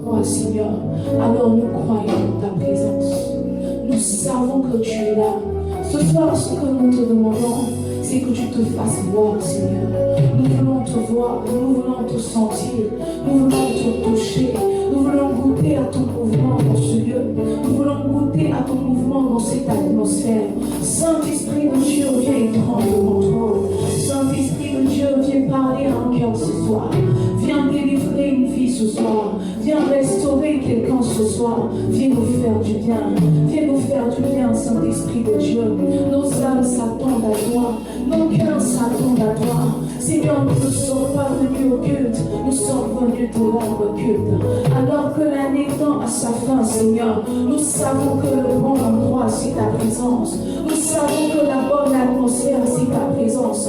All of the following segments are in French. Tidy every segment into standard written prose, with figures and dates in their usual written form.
Oh Seigneur, alors nous croyons en ta présence. Nous savons que tu es là. Ce soir, ce que nous te demandons, c'est que tu te fasses voir, Seigneur. Nous voulons te voir, nous voulons te sentir, nous voulons te toucher, nous voulons goûter à ton mouvement dans ce lieu, nous voulons goûter à ton mouvement dans cette atmosphère. Saint-Esprit de Dieu, viens et prends le contrôle. Saint-Esprit de Dieu, viens parler à un cœur ce soir. Viens délivrer une vie ce soir. Viens restaurer quelqu'un ce soir. Viens nous faire du bien. Viens nous faire du bien, Saint-Esprit de Dieu. Nos âmes s'attendent à toi. Nos cœurs s'attendent à toi. Seigneur, nous ne sommes pas venus au culte. Nous sommes venus te rendre culte. Alors que l'année tend à sa fin, Seigneur, nous savons que le bon endroit, c'est ta présence. Nous savons que la bonne atmosphère, c'est ta présence.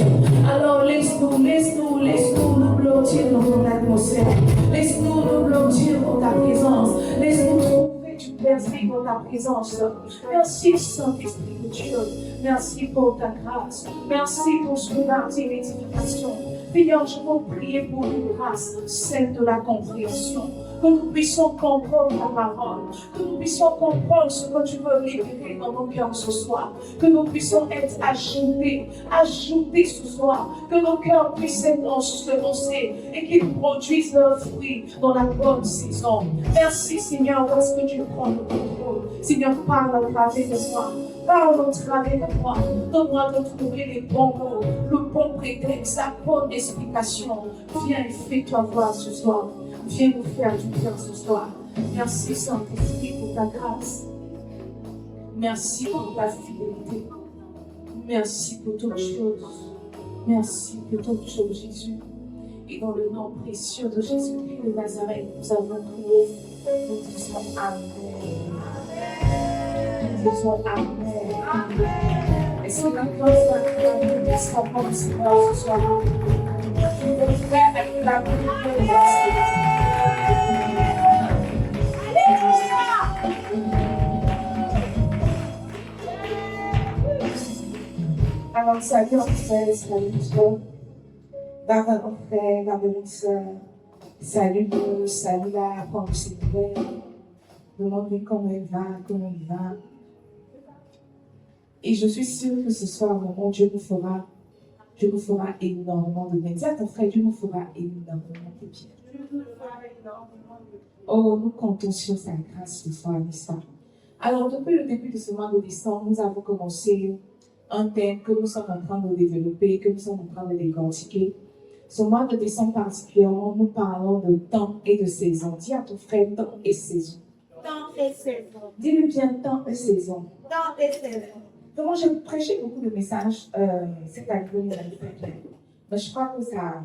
Alors laisse-nous nous blottir dans ton atmosphère. Laisse-nous nous blottir dans ta présence. Laisse-nous trouver du plaisir dans ta présence. Merci Saint-Esprit de Dieu. Merci pour ta grâce. Merci pour ce mardi d'édification. Seigneur, je veux prier pour une grâce, celle de la compréhension. Que nous puissions comprendre ta parole, que nous puissions comprendre ce que tu veux libérer dans nos cœurs ce soir, que nous puissions être ajoutés ce soir, que nos cœurs puissent être ensemencés et qu'ils produisent leurs fruits dans la bonne saison. Merci Seigneur parce que tu prends le contrôle. Seigneur, parle à travers de moi. Parle au travers de moi. Donne-moi de trouver les bons mots, le bon prétexte, la bonne explication. Viens et fais-toi voir ce soir. Viens nous faire du bien ce soir. Merci Saint-Esprit pour ta grâce. Merci pour ta fidélité. Merci pour toutes choses. Merci pour toutes choses, Jésus. Et dans le nom précieux de Jésus-Christ de Nazareth, nous avons prié. Nous disons Amen. Nous disons Amen. Amen. Et si la grâce ne sera pas du Seigneur ce soir, je vais faire avec la prière de l'Esprit. Alors, salut en frère, salut toi, Barbara en frère, Barbara en sœur, salut nous, salut la pensée nouvelle, demandez comment elle va, comment il va. Et je suis sûre que ce soir, mon Dieu nous fera énormément de bien. Dis à ton frère, Dieu nous fera énormément de bien. Oh, nous comptons sur sa grâce ce soir, n'est-ce pas? Alors, depuis le début de ce mois de décembre, nous avons commencé un thème que nous sommes en train de développer, que nous sommes en train de décortiquer. Ce mois de décembre particulièrement, nous parlons de temps et de saison. Dis à ton frère, temps et saison. Temps et saison. Dis-lui bien, temps et saison. Temps et saison. Comment j'ai prêché beaucoup de messages cette année, mais je crois que ça,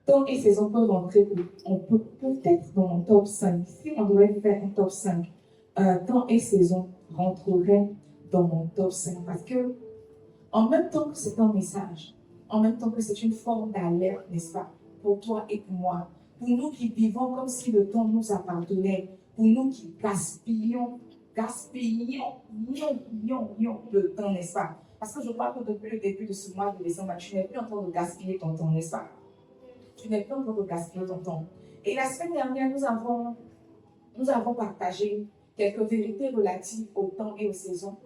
temps et saison peuvent rentrer, on peut peut-être dans mon top 5. Si on devait faire un top 5, temps et saison rentrerait dans mon top 5 parce que en même temps que c'est un message, en même temps que c'est une forme d'alerte, n'est-ce pas, pour toi et pour moi, pour nous qui vivons comme si le temps nous appartenait, pour nous qui gaspillons le temps, n'est-ce pas? Parce que je crois que depuis le début de ce mois de décembre, tu n'es plus en train de gaspiller ton temps, n'est-ce pas? Tu n'es plus en train de gaspiller ton temps. Et la semaine dernière, nous avons partagé quelques vérités relatives au temps et aux saisons.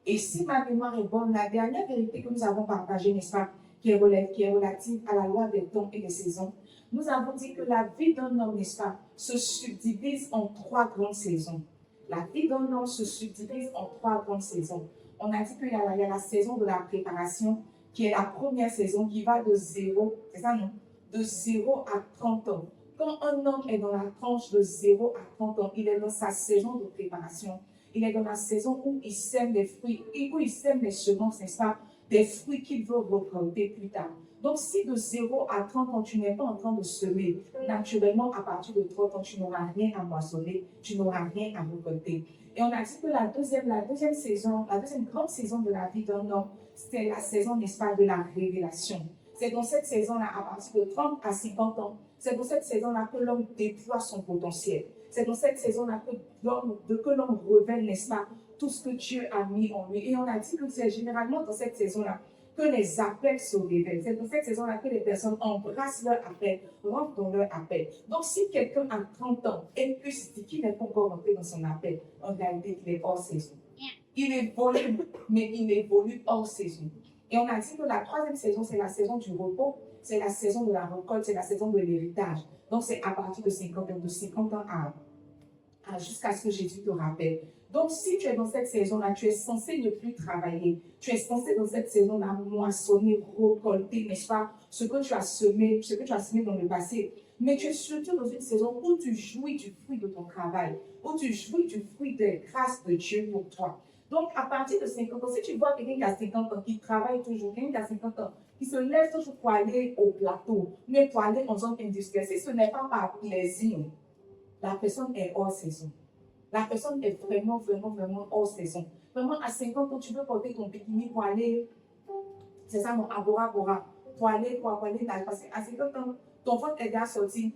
Et si ma mémoire est bonne, la dernière vérité que nous avons partagée, n'est-ce pas, qui est relative à la loi des temps et des saisons, nous avons dit que la vie d'un homme, n'est-ce pas, se subdivise en 3 grandes saisons. La vie d'un homme se subdivise en 3 grandes saisons. On a dit qu'il y a la saison de la préparation, qui est la première saison qui va de 0, c'est ça non? De 0 à 30 ans. Quand un homme est dans la tranche de 0 à 30 ans, il est dans sa saison de préparation. Il est dans la saison où il sème des fruits, où il sème des semences, n'est-ce pas? Des fruits qu'il veut récolter plus tard. Donc, si de 0 à 30 ans, tu n'es pas en train de semer, naturellement, à partir de 30 ans, tu n'auras rien à moissonner, tu n'auras rien à récolter. Et on a dit que la deuxième grande saison de la vie d'un homme, c'est la saison, n'est-ce pas, de la révélation. C'est dans cette saison-là, à partir de 30 à 50 ans, c'est dans cette saison-là que l'homme déploie son potentiel. C'est dans cette saison-là que l'homme révèle, n'est-ce pas, tout ce que Dieu a mis en lui. Et on a dit que c'est généralement dans cette saison-là que les appels se révèlent. C'est dans cette saison-là que les personnes embrassent leur appel, rentrent dans leur appel. Donc, si quelqu'un a 30 ans et puis se dit qu'il n'est pas encore rentré dans son appel, en réalité, il est hors saison. Il évolue, mais il évolue hors saison. Et on a dit que la troisième saison, c'est la saison du repos, c'est la saison de la récolte, c'est la saison de l'héritage. Donc, c'est à partir de 50 ans jusqu'à ce que Jésus te rappelle. Donc, si tu es dans cette saison-là, tu es censé ne plus travailler. Tu es censé dans cette saison-là moissonner, récolter, n'est-ce pas, ce que tu as semé dans le passé. Mais tu es surtout dans une saison où tu jouis du fruit de ton travail, où tu jouis du fruit des grâces de Dieu pour toi. Donc, à partir de 50 ans, si tu vois quelqu'un qui a 50 ans, qui travaille toujours, quelqu'un qui a 50 ans, qui se lève toujours pour aller au plateau, mais pour aller en zone industrielle, si ce n'est pas par plaisir, la personne est hors saison. La personne est vraiment hors saison. Vraiment, à 50 ans, tu veux porter ton bikini pour aller, c'est ça, mon Bora Bora, pour aller nager. Parce qu'à 50 ans, ton ventre est déjà sorti,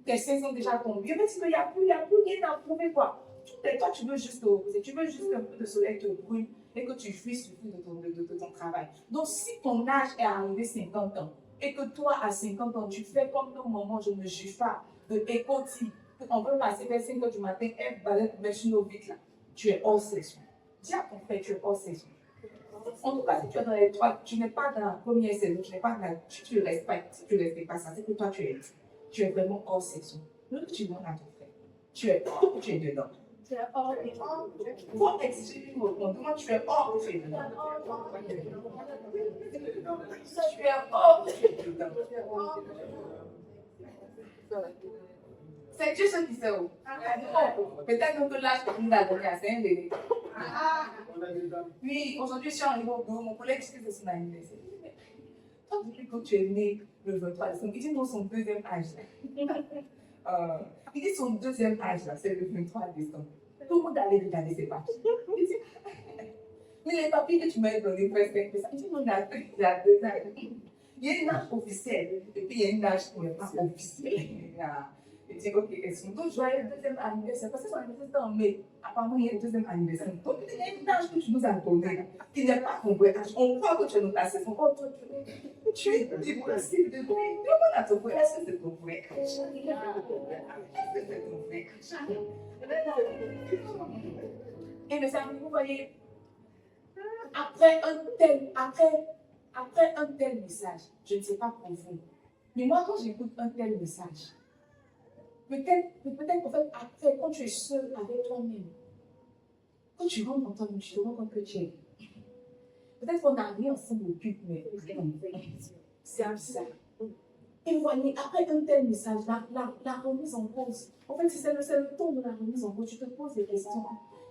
tes seins sont déjà tombés. Mais il n'y a plus rien à prouver, quoi. Et toi, tu veux juste te reposer, tu veux juste un peu de soleil te brûle et que tu jouisses de ton travail. Donc, si ton âge est arrivé 50 ans et que toi, à 50 ans, tu fais comme nos moments, je ne juge pas, de écouter, on peut passer vers 5 h du matin, un balai pour mettre sur nos vitres là. Tu es hors saison. Dis à ton frère, tu es hors saison. En tout cas, si tu es dans les trois, tu n'es pas dans la première saison, tu n'es pas dans la, tu ne respectes, si tu ne respectes pas ça, c'est que toi, tu es vraiment hors saison. Donc, tu demandes à ton frère, tu es hors ou tu es dedans? Tu es hors. Faut exiger une réponse. Demande, tu es hors ou tu es dedans? Tu es hors ou tu es dedans? C'est Dieu ce qui sait où. Peut-être que l'âge que nous avons donné à 5 bébés. Oui, aujourd'hui, je suis en niveau 2. Mon collègue dit que c'est son anniversaire. Toi, depuis que tu es né le 23 décembre, il dit non, son deuxième âge. Il dit son deuxième âge, là, c'est le 23 décembre. Tout le monde allait regarder ses papiers. Il dit, mais les papiers que tu m'as donnés, presque, il dit non, il a 2 âges. Il y a une âge officielle, et puis il y a une âge qui n'est pas officielle. Il dit, ok, donc joyeux deuxième anniversaire, parce que son anniversaire en mai, apparemment il y a un deuxième anniversaire. Donc il y a une âge que tu nous as donné, qui n'est pas ton vrai âge. On croit que tu es dans ta saison. Oh, toi, tu es déplacé de lui. Demande à ton frère, est-ce que c'est ton vrai âge? Est-ce que c'est ton vrai âge? Et mes amis, vous voyez, après un tel message, je ne sais pas pour vous, mais moi quand j'écoute un tel message, peut-être en fait, après, quand tu es seul avec toi-même, quand tu rentres dans toi-même, tu te rends compte que tu es. Peut-être qu'on n'a rien ensemble au but, mais c'est un ça. Et vous voyez, après un tel message, la remise en cause, en fait, c'est le temps de la remise en cause. Tu te poses des questions.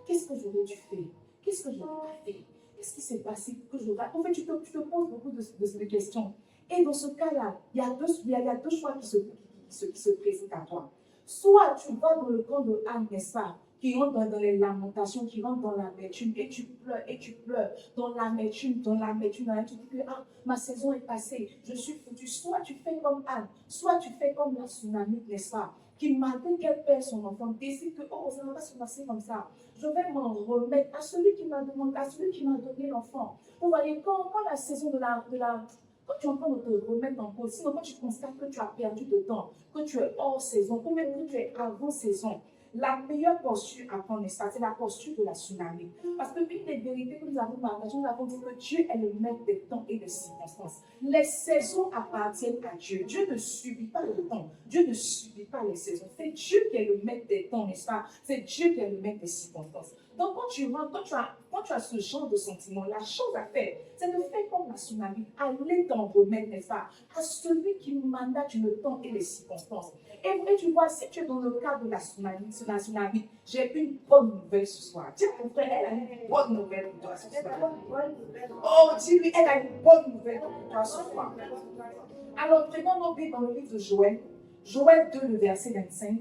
Qu'est-ce que j'aurais dû faire? Qu'est-ce que j'aurais pas fait? Qu'est-ce qui s'est passé que j'aurais... En fait, tu te poses beaucoup de questions. Et dans ce cas-là, il y a deux choix qui se présentent à toi. Soit tu vas dans le camp de Anne, n'est-ce pas, qui rentre dans les lamentations, qui rentre dans l'amertume, et tu pleures, dans l'amertume, tu dis que ma saison est passée, je suis foutue. Soit tu fais comme Anne, soit tu fais comme la tsunami, n'est-ce pas, qui malgré qu'elle perd son enfant, décide que, oh, ça ne va pas se passer comme ça. Je vais m'en remettre à celui qui m'a demandé, à celui qui m'a donné l'enfant. Vous voyez, quand la saison quand tu es en train de te remettre en cause, sinon quand tu constates que tu as perdu de temps, que tu es hors saison, ou même que tu es avant saison, la meilleure posture à prendre, c'est la posture de la tsunami. Parce que l'une des vérités que nous avons partagées, nous avons dit que Dieu est le maître des temps et des circonstances. Les saisons appartiennent à Dieu. Dieu ne subit pas le temps. Dieu ne subit pas les saisons. C'est Dieu qui est le maître des temps, n'est-ce pas? C'est Dieu qui est le maître des circonstances. Donc, quand tu as ce genre de sentiment, la chose à faire, c'est de faire comme la tsunami, aller t'en remettre, n'est-ce pas, à celui qui mandate le temps et les circonstances. Et tu vois, si tu es dans le cadre de la tsunami, j'ai une bonne nouvelle ce soir. Dis à ton frère, elle a une bonne nouvelle pour toi ce soir. Oh, dis-lui, elle a une bonne nouvelle pour toi ce soir. Alors, prenons nos Bibles dans le livre de Joël. Joël 2, le verset 25.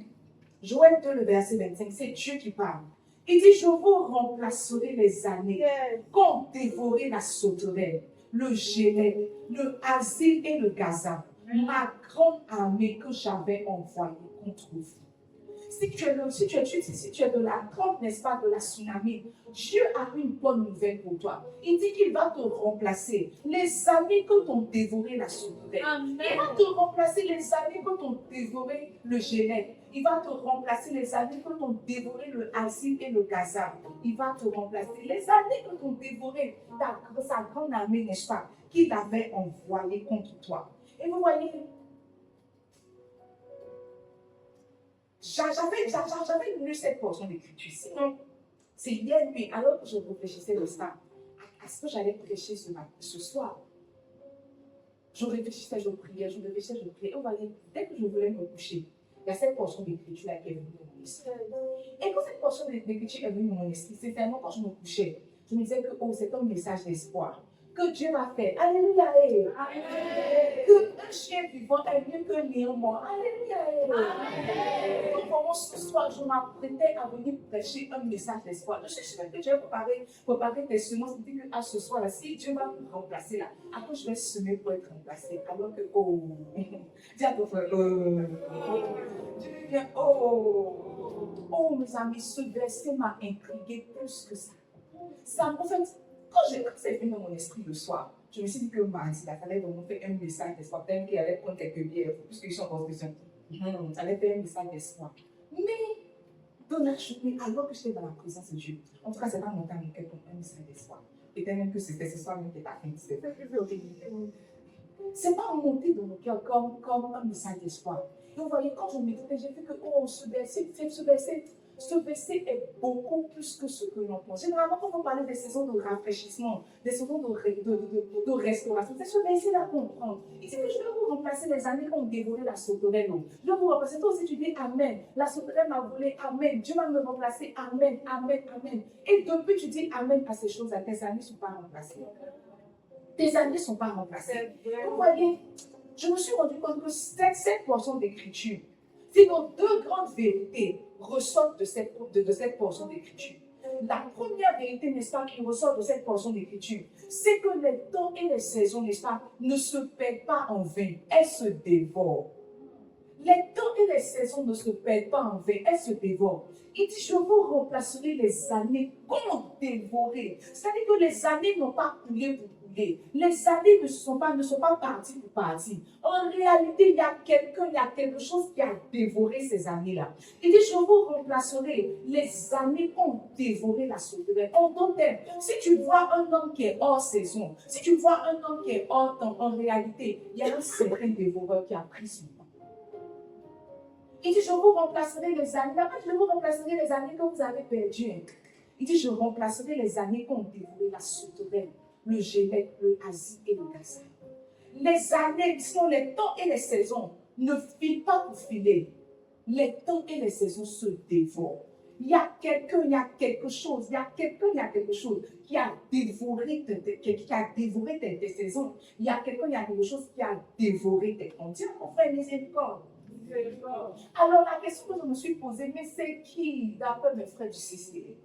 Joël 2, le verset 25, c'est Dieu qui parle. Il dit, je vous remplacerai les années qu'ont dévoré la sauterelle, le gélène, le asile et le gaza, ma grande armée que j'avais envoyée contre vous. Si tu es de la trempe, n'est-ce pas, de la tsunami, Dieu a une bonne nouvelle pour toi. Il dit qu'il va te remplacer. Les années que t'ont dévoré la souterraine. Il va te remplacer les années que t'ont dévoré le Génet. Il va te remplacer les années que t'ont dévoré le Asile et le Gaza. Il va te remplacer les années que t'ont dévoré sa grande armée, n'est-ce pas, qu'il avait envoyée contre toi. Et vous voyez, j'avais lu cette portion d'écriture. Sinon, c'est hier nuit, alors que je réfléchissais de ça, à ce que j'allais prêcher ce soir. Je réfléchissais, je priais. Et vous voyez, dès que je voulais me coucher, il y a cette portion d'écriture qui est venue dans mon esprit. Et quand cette portion d'écriture est venue dans mon esprit, c'est tellement quand je me couchais, je me disais que oh, c'est un message d'espoir que Dieu m'a fait. Alléluia. Que un chien vivant est mieux qu'un lion mort. Alléluia. Donc vraiment ce soir, je m'apprêtais à venir prêcher un message d'espoir. Je suis sûre que Dieu a préparé tes semences. Il dit que à ce soir-là, si Dieu va me remplacer là, après je vais semer pour être remplacé. Alors que oh, dis à ton frère, Dieu vient, oh mes amis, ce verset m'a intrigué plus que ça. Ça en fait, quand c'est venu dans mon esprit le soir, je me suis dit que mardi, il fallait vraiment faire un message d'espoir. Peut-être qu'il allait prendre quelques bières, puisqu'ils sont en question. Ça allait faire un message d'espoir. Mais, dans la journée, alors que j'étais dans la présence de Dieu, en tout cas, c'est pas monté à mon cœur comme un message d'espoir. Peut-être même que c'était ce soir, même que t'as fait. C'est pas monté dans mon cœur comme un message d'espoir. Et vous voyez, quand je méditais, j'ai vu que oh, ce verset est beaucoup plus que ce que l'on pense. Généralement, quand on parle des saisons de rafraîchissement, des saisons de restauration, c'est ce verset-là qu'on prend. Il dit que je vais vous remplacer les années qui ont dévoré la sauterelle. Je vais vous remplacer. Toi aussi, tu dis Amen. La sauterelle m'a volé. Amen. Dieu va me remplacer. Amen. Amen. Amen. Et depuis tu dis Amen à ces choses-là, tes années ne sont pas remplacées. Tes années ne sont pas remplacées. Vous voyez, je me suis rendu compte que cette portion d'écriture, sinon deux grandes vérités ressortent de cette portion d'écriture. La première vérité, n'est-ce pas, qui ressort de cette portion d'écriture, c'est que les temps et les saisons, n'est-ce pas, ne se perdent pas en vain, elles se dévorent. Les temps et les saisons ne se perdent pas en vain, elles se dévorent. Il dit, je vous remplacerai les années qu'ont dévoré. C'est-à-dire que les années n'ont pas coulé pour couler. Les années ne sont pas parties pour partir. En réalité, il y a quelque chose qui a dévoré ces années-là. Il dit, je vous remplacerai les années qu'ont dévoré la sauterelle. En d'autres termes, si tu vois un homme qui est hors saison, si tu vois un homme qui est hors temps, en réalité, il y a un certain dévoreur qui a pris son temps. Il dit, je vous remplacerai les années. D'abord, je vous remplacerai les années que vous avez perdues. Il dit, je remplacerai les années qu'ont dévoré la sauterelle, le Génet, le Asile et le Gaza. Les années, sinon les temps et les saisons ne filent pas pour filer. Les temps et les saisons se dévorent. Il y a quelque chose qui a dévoré tes saisons. Il y a quelque chose qui a dévoré tes temps. Dieu, mon frère, miséricorde. Alors la question que je me suis posée, mais c'est qui, d'après mes frères du CC?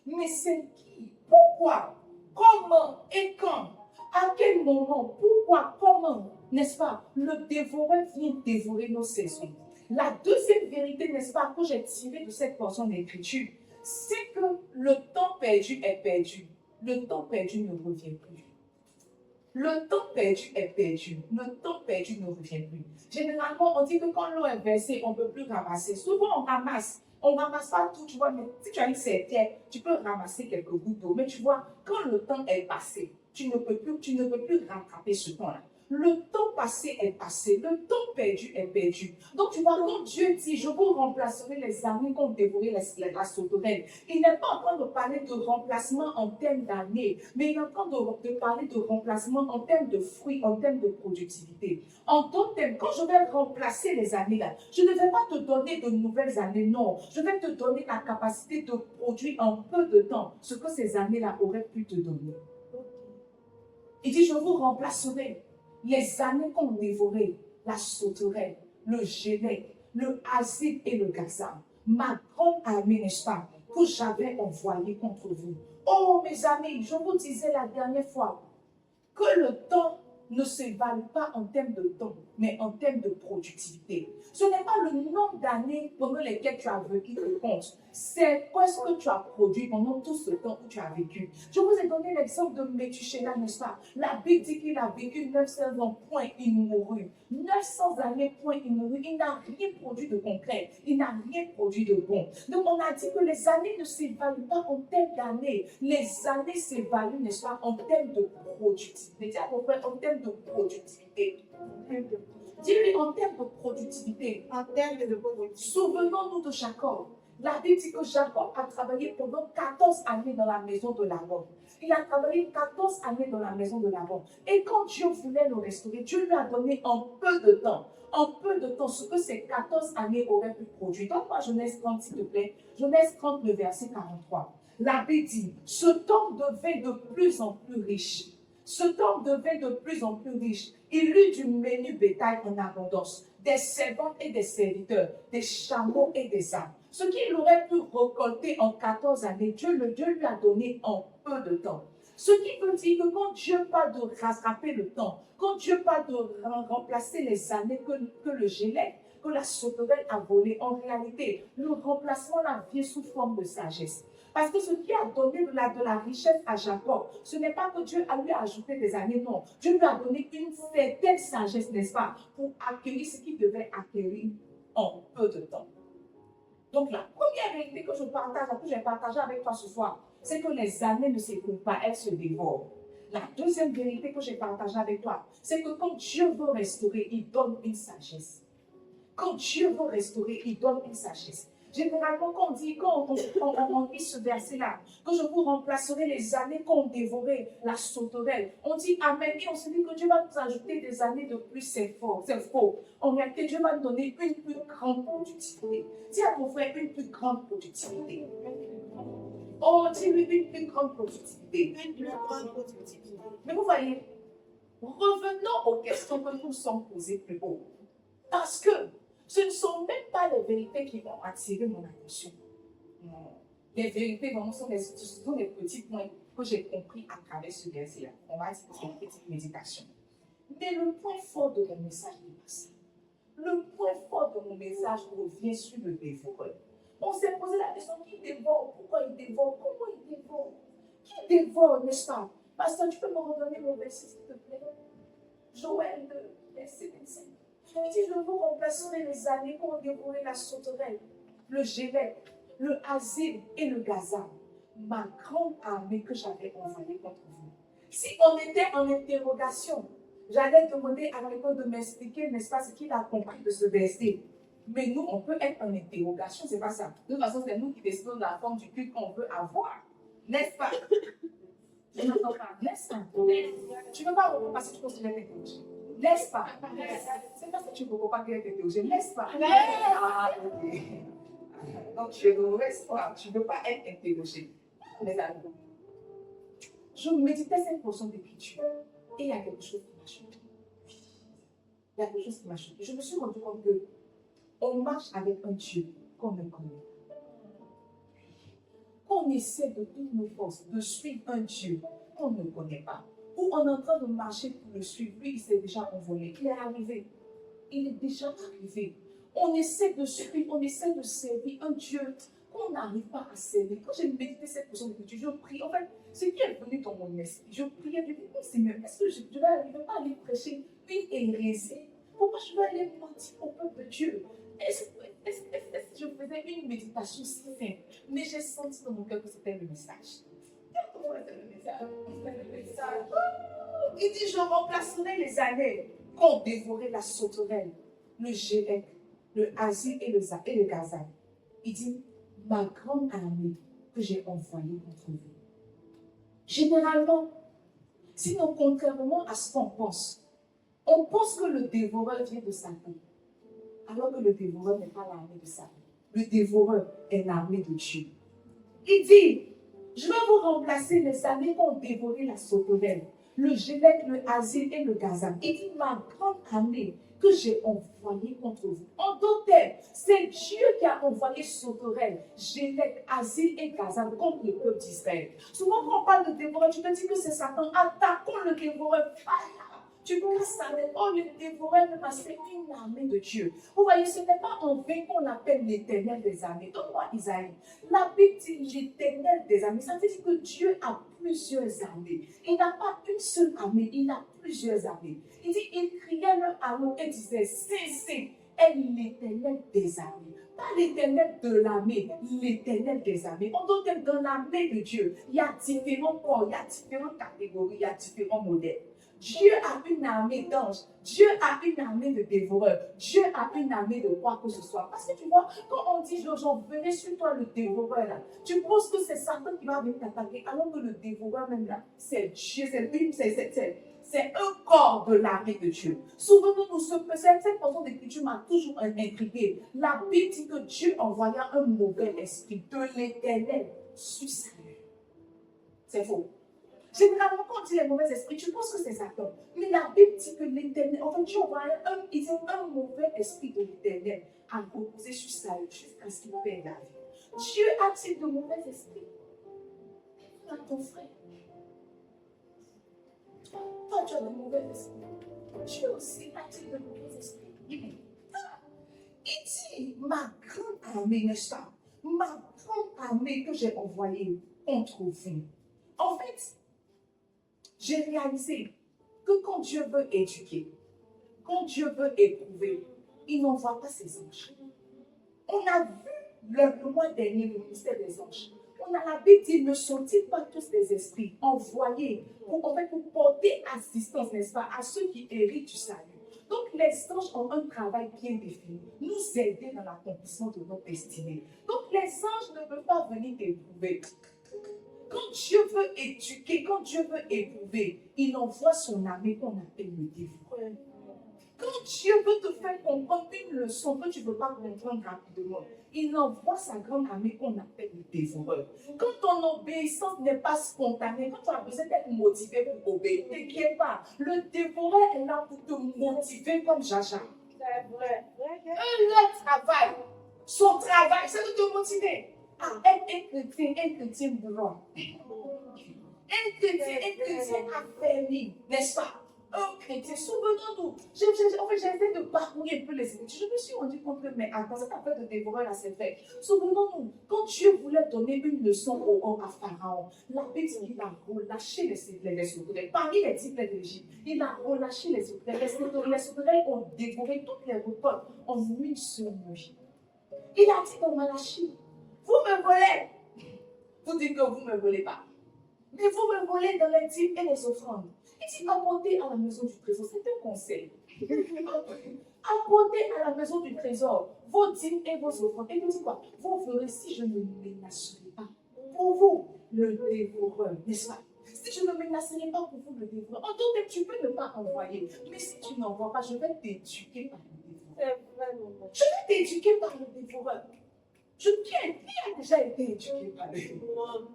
Mais c'est qui? Pourquoi? Comment et quand? À quel moment? Pourquoi? Comment? N'est-ce pas? Le dévoreur vient dévorer nos saisons. La deuxième vérité, n'est-ce pas, que j'ai tirée de cette portion d'écriture, c'est que le temps perdu est perdu. Le temps perdu ne revient plus. Le temps perdu est perdu. Le temps perdu ne revient plus. Généralement, on dit que quand l'eau est versée, on ne peut plus ramasser. Souvent, on ramasse. On ne ramasse pas tout, tu vois, mais si tu as une serpillère, tu peux ramasser quelques gouttes d'eau. Mais tu vois, quand le temps est passé, tu ne peux plus rattraper ce temps-là. Le temps passé est passé, le temps perdu est perdu. Donc tu vois, quand Dieu dit, je vous remplacerai les années qu'ont dévoré la sauterelle, il n'est pas en train de parler de remplacement en termes d'années, mais il est en train de parler de remplacement en termes de fruits, en termes de productivité. En d'autres termes, quand je vais remplacer les années-là, je ne vais pas te donner de nouvelles années, non. Je vais te donner la capacité de produire en peu de temps ce que ces années-là auraient pu te donner. Il dit, je vous remplacerai les années qu'ont dévoré la sauterelle, le Génet, le Asile et le Gaza. Ma grande armée, n'est-ce pas, que j'avais envoyée contre vous. Oh, mes amis, je vous disais la dernière fois que le temps ne s'évalue pas en termes de temps, mais en termes de productivité. Ce n'est pas le nombre d'années pendant lesquelles tu as vécu qui compte, c'est quoi ce que tu as produit pendant tout ce temps où tu as vécu. Je vous ai donné l'exemple de Métuséla, n'est-ce pas? La Bible dit qu'il a vécu 900 ans, point, il mourut. 900 années, point, il mourut. Il n'a rien produit de concret, il n'a rien produit de bon. Donc on a dit que les années ne s'évaluent pas en termes d'années, les années s'évaluent, n'est-ce pas, en termes de productivité. Dis à ton frère, en termes de productivité. Dis-lui en termes de productivité. En termes de productivité. Souvenons-nous de Jacob. La Bible dit que Jacob a travaillé pendant 14 années dans la maison de Laban. Il a travaillé 14 années dans la maison de Laban. Et quand Dieu voulait le restaurer, Dieu lui a donné en peu de temps, ce que ces 14 années auraient pu produire. Donne-moi Genèse 30, s'il te plaît. Genèse 30, le verset 43. La Bible dit, cet homme devint de plus en plus riche. Cet homme devint de plus en plus riche. Il eut du menu bétail en abondance, des servantes et des serviteurs, des chameaux et des ânes. Ce qu'il aurait pu récolter en 14 années, Dieu lui a donné en peu de temps. Ce qui veut dire que quand Dieu parle de rattraper le temps, quand Dieu parle de remplacer les années que le gélèque, que la sauterelle a volé, en réalité, le remplacement vient sous forme de sagesse. Parce que ce qui a donné de la richesse à Jacob, ce n'est pas que Dieu a lui ajouté des années, non. Dieu lui a donné une certaine sagesse, n'est-ce pas, pour accueillir ce qu'il devait acquérir en peu de temps. Donc la première vérité que je partage, que j'ai partagée avec toi ce soir, c'est que les années ne s'écoulent pas, elles se dévorent. La deuxième vérité que j'ai partagée avec toi, c'est que quand Dieu veut restaurer, il donne une sagesse. Quand Dieu veut restaurer, il donne une sagesse. Généralement, quand on lit ce verset-là, que je vous remplacerai les années qu'ont dévoré la sauterelle, on dit Amen et on se dit que Dieu va nous ajouter des années de plus, c'est faux. En réalité, Dieu va nous donner une plus grande productivité. Dis à mon frère, une plus grande productivité. Oh, dis-lui une plus grande productivité. Une plus grande productivité. Mais vous voyez, revenons aux questions que nous sommes posées plus haut. Parce que ce ne sont même pas les vérités qui vont attirer mon attention. Non. Les vérités, vraiment, sont les petits points que j'ai compris à travers ce verset-là. On va dire que c'est une petite méditation. Mais le point fort de mon message n'est pas ça. Le point fort de mon message revient sur le dévoreur. On s'est posé la question, qui dévore? Pourquoi il dévore? Comment il dévore? Qui dévore, n'est-ce pas? Pasteur, tu peux me redonner mon verset, s'il te plaît? Joël 2, verset 25. Il dit, je vous remplacerai les années qu'ont dévoré la sauterelle, le gélèque, le asile et le gazan, ma grande armée que j'avais envoyée contre vous. Si on était en interrogation, j'allais demander à quelqu'un de m'expliquer, n'est-ce pas, ce qu'il a compris de ce verset. Mais nous, on peut être en interrogation, c'est pas ça. De toute façon, c'est nous qui décidons de la forme du culte qu'on veut avoir. N'est-ce pas? Je n'entends pas. N'est-ce pas? Tu ne veux pas reprendre parce que tu considères tes théologies. N'est-ce pas? C'est parce que tu ne veux pas qu'il tes théologies. N'est-ce pas? Ah, ok. Donc, tu es de mauvaise foi. Tu ne veux pas être interrogé. Mes amis. Je méditais cette portion d'écriture et il y a quelque chose qui m'a choqué. Il y a quelque chose qui m'a choqué. Je me suis rendu compte que on marche avec un Dieu qu'on ne connaît pas. On essaie de toutes nos forces de suivre un Dieu qu'on ne connaît pas. Ou on est en train de marcher pour le suivre. Lui, il s'est déjà envolé. Il est arrivé. Il est déjà arrivé. On essaie de suivre, on essaie de servir un Dieu qu'on n'arrive pas à servir. Quand j'ai médité cette portion d'écriture, je prie. En fait, ce qui est venu dans mon esprit, je priais, je dis, oh Seigneur, est-ce que je vais arriver pas à aller prêcher une hérésie? Pourquoi je vais aller mentir au peuple de Dieu? Est-ce que je faisais une méditation si simple? Mais j'ai senti dans mon cœur que c'était le message. Comment était le message? Il dit, je remplacerai les années qu'ont dévoré la sauterelle, le gélèque, le asile et le gazan. Il dit, ma grande armée que j'ai envoyée contre vous. Généralement, sinon contrairement à ce qu'on pense, on pense que le dévoreur vient de Satan, alors que le dévoreur n'est pas l'armée de Satan. Le dévoreur est l'armée de Dieu. Il dit, je vais vous remplacer les années qu'ont dévoré la sauterelle, le gélèque, le asile et le gazan. Il dit, ma grande armée que j'ai envoyée contre vous. En d'autres termes, c'est Dieu qui a envoyé sauterelle, gélèque, asile et gazan contre le peuple d'Israël. Souvent, quand on parle de dévoreur, tu te dis que c'est Satan. Attaquons le dévoreur. Tu peux savoir, oh, le dévoreur même c'est une armée de Dieu. Vous voyez, ce n'est pas en vain qu'on appelle l'éternel des armées. Donne-moi Isaïe. La Bible dit l'éternel des armées. Ça veut dire que Dieu a plusieurs armées. Il n'a pas une seule armée, il a plusieurs armées. Il dit, il criait leur armée et disait, c'est l'éternel des armées. Pas l'éternel de l'armée, l'éternel des armées. On doit être dans l'armée de Dieu. Il y a différents corps, il y a différentes catégories, il y a différents modèles. Dieu a une armée d'anges, Dieu a une armée de dévoreurs, Dieu a une armée de quoi que ce soit. Parce que tu vois, quand on dit j'en venais sur toi le dévoreur là, tu penses que c'est Satan qui va venir t'attaquer, alors que le dévoreur même là, c'est Dieu, c'est un corps de l'armée de Dieu. Souvenons-nous, cette portion d'écriture m'a toujours intrigué. La Bible dit que Dieu envoya un mauvais esprit de l'éternel sur Saül. C'est faux. Généralement, quand on dit les mauvais esprits, tu penses que c'est Satan. Mais la Bible dit que l'éternel, en fait, Dieu envoya un mauvais esprit de l'éternel à reposer sur Saül jusqu'à ce qu'il perde la vie. Dieu a-t-il de mauvais esprits? À ton frère. Toi, tu as de mauvais esprits. Dieu aussi a-t-il de mauvais esprits? Il dit, ma grande armée, n'est-ce pas? Ma grande armée que j'ai envoyée contre vous. En fait, j'ai réalisé que quand Dieu veut éduquer, quand Dieu veut éprouver, il n'envoie pas ses anges. On a vu le mois dernier le ministère des anges. On a la Bible dit, ne sont-ils pas tous des esprits envoyés pour porter assistance, n'est-ce pas, à ceux qui héritent du salut. Donc les anges ont un travail bien défini, nous aider dans l'accomplissement de notre destinée. Donc les anges ne peuvent pas venir t'éprouver. Quand Dieu veut éduquer, quand Dieu veut éprouver, il envoie son armée qu'on appelle le dévoreur. Quand Dieu veut te faire comprendre une leçon que tu ne peux pas comprendre rapidement, il envoie sa grande armée qu'on appelle le dévoreur. Quand ton obéissance n'est pas spontanée, quand tu as besoin d'être motivé pour obéir, ne t'inquiète pas, le dévoreur est là pour te motiver comme Jaja. C'est vrai. Le travail, son travail, c'est de te motiver. Ah, être un chrétien blanc. Un chrétien affermi, n'est-ce pas? Un chrétien, souvenons-nous. En fait, j'essaie de parcourir un peu les études. Je me suis rendu compte que, mais attends, cette affaire de dévoreur là, c'est vrai. Souvenons-nous, quand Dieu voulait donner une leçon à Pharaon, la Bible dit qu'il a relâché les sauterelles. Parmi les 10 plaies d'Égypte, il a relâché les sauterelles. Les sauterelles ont dévoré toutes les récoltes en une seule nuit. Il a dit dans Malachie, vous me volez. Vous dites que vous ne me volez pas. Mais vous me volez dans les dîmes et les offrandes. Il dit apportez à la maison du trésor. C'est un conseil. Apportez à la maison du trésor vos dîmes et vos offrandes. Et il dit quoi? Vous ferez si je ne menacerai pas. Pour vous, le dévoreur, n'est-ce pas? Si je ne menacerai pas pour vous, le dévoreur. En tout cas, tu peux ne pas envoyer. Mais si tu n'envoies pas, je vais t'éduquer par le dévoreur. C'est vrai, maman. Je vais t'éduquer par le dévoreur. Qui a déjà été éduqué par le dévoreur?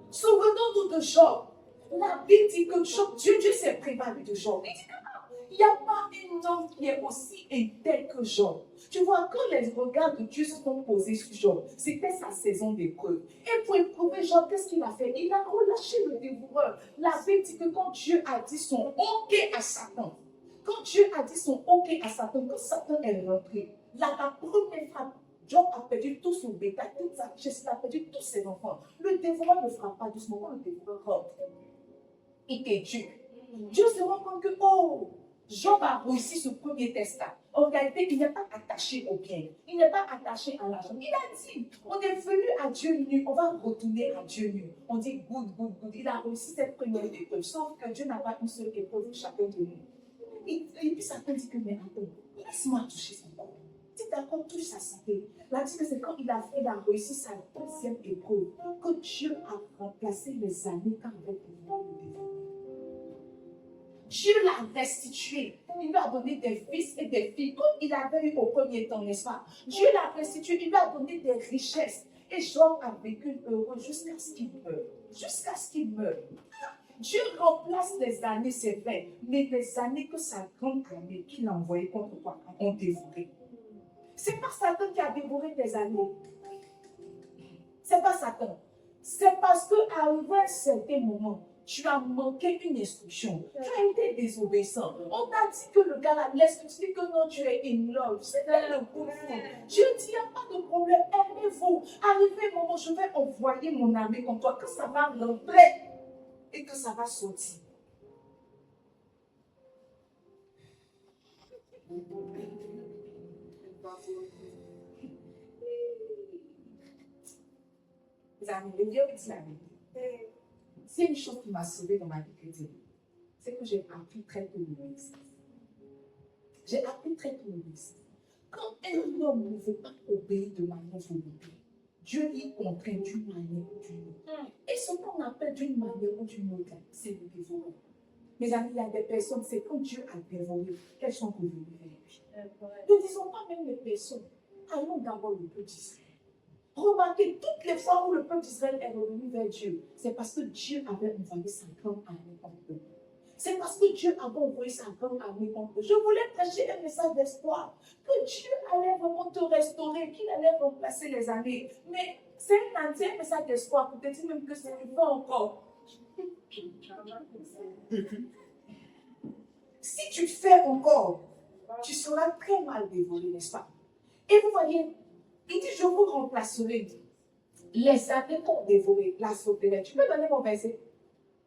Souvenons-nous de Job. La Bible dit que Job, Dieu s'est préparé de Job. Il dit qu'il n'y a pas un homme qui est aussi intègre que Job. Tu vois, quand les regards de Dieu se sont posés sur Job, c'était sa saison d'épreuve. Et pour éprouver Job, qu'est-ce qu'il a fait? Il a relâché le dévoreur. La Bible dit que quand Dieu a dit son OK à Satan, quand Dieu a dit son OK à Satan, quand Satan est rentré, la première frappe, Job a perdu tout son bétail, toute sa richesse, il a perdu tous ses enfants. Le dévoreur ne frappe pas doucement, quand le dévoreur rentre, il t'éduque. Dieu se rend compte que, oh, Job a réussi ce premier test-là. En réalité, il n'est pas attaché au bien, il n'est pas attaché à l'argent. Il a dit, on est venu à Dieu nu, on va retourner à Dieu nu. On dit good, good, good. Il a réussi cette première épreuve, sauf que Dieu n'a pas une seule épreuve pour chacun de nous. Et puis Satan dit que, mais attends, laisse-moi toucher son corps. Si d'accord, touche sa santé. Là, dit que c'est quand il a réussi sa deuxième épreuve que Dieu a remplacé les années quand il avait pouvoir le développer. Dieu l'a restitué. Il lui a donné des fils et des filles comme il avait eu au premier temps, n'est-ce pas? Dieu l'a restitué, il lui a donné des richesses. Et Job a vécu heureux jusqu'à ce qu'il meure. Jusqu'à ce qu'il meure. Dieu remplace les années, c'est vrai, mais les années que sa grande armée qu'il a envoyées contre toi ont dévoré. C'est pas Satan qui a dévoré tes années. C'est pas Satan. C'est parce qu'arrivé à un certain moment, tu as manqué une instruction. Tu as été désobéissant. On t'a dit que le gars là, laisse, tu dis que non, tu es in love. C'était le coup de foudre. Dieu dit, il n'y a pas de problème, aimez-vous. Arrivé un moment, je vais envoyer mon ami comme toi, que ça va rentrer et que ça va sortir. Les amis, le Dieu me dit la vérité. C'est une chose qui m'a sauvée dans ma vie chrétienne. C'est que j'ai appris très tôt l'obéissance. J'ai appris très tôt l'obéissance. Quand un homme ne veut pas obéir de manière volontaire, Dieu y contraint d'une manière ou d'une autre. Et ce qu'on appelle d'une manière ou d'une autre, c'est le dévorer. Mes amis, il y a des personnes, c'est quand Dieu a dévoré, qu'elles sont revenues vers lui. Ne disons pas même les personnes. Allons d'abord le peuple d'Israël. Remarquez, toutes les fois où le peuple d'Israël est revenu vers Dieu, c'est parce que Dieu avait envoyé sa grande armée contre eux. C'est parce que Dieu avait envoyé sa grande armée contre eux. Je voulais prêcher un message d'espoir, que Dieu allait vraiment te restaurer, qu'il allait remplacer les années. Mais c'est un entier message d'espoir pour te dire même que ce n'est pas encore. Si tu fais encore, tu seras très mal dévoré, n'est-ce pas? Et vous voyez, il dit, je vous remplacerai. Les années t'ont dévoré, la sauterelle. Tu peux donner mon verset?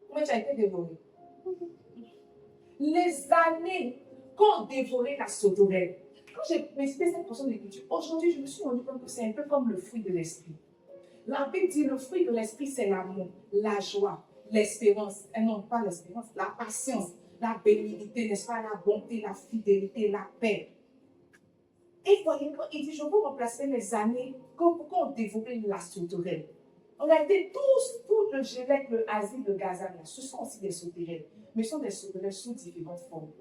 Comment tu as été dévoré? Les années qu'ont dévoré la sauterelle. Quand j'ai expliqué cette portion d'écriture, aujourd'hui, je me suis rendu compte que c'est un peu comme le fruit de l'esprit. La Bible dit, le fruit de l'esprit, c'est l'amour, la joie, l'espérance. Non, pas l'espérance, la patience, la bénignité, n'est-ce pas, la bonté, la fidélité, la paix. Et voyez, quand il dit, je vous remplacer les années qu'on dévorait la sauterelle. En réalité, tout le Gélec, le Asie, le Gaza, ce sont aussi des sauterelles, mais ce sont des sauterelles sous différentes formes.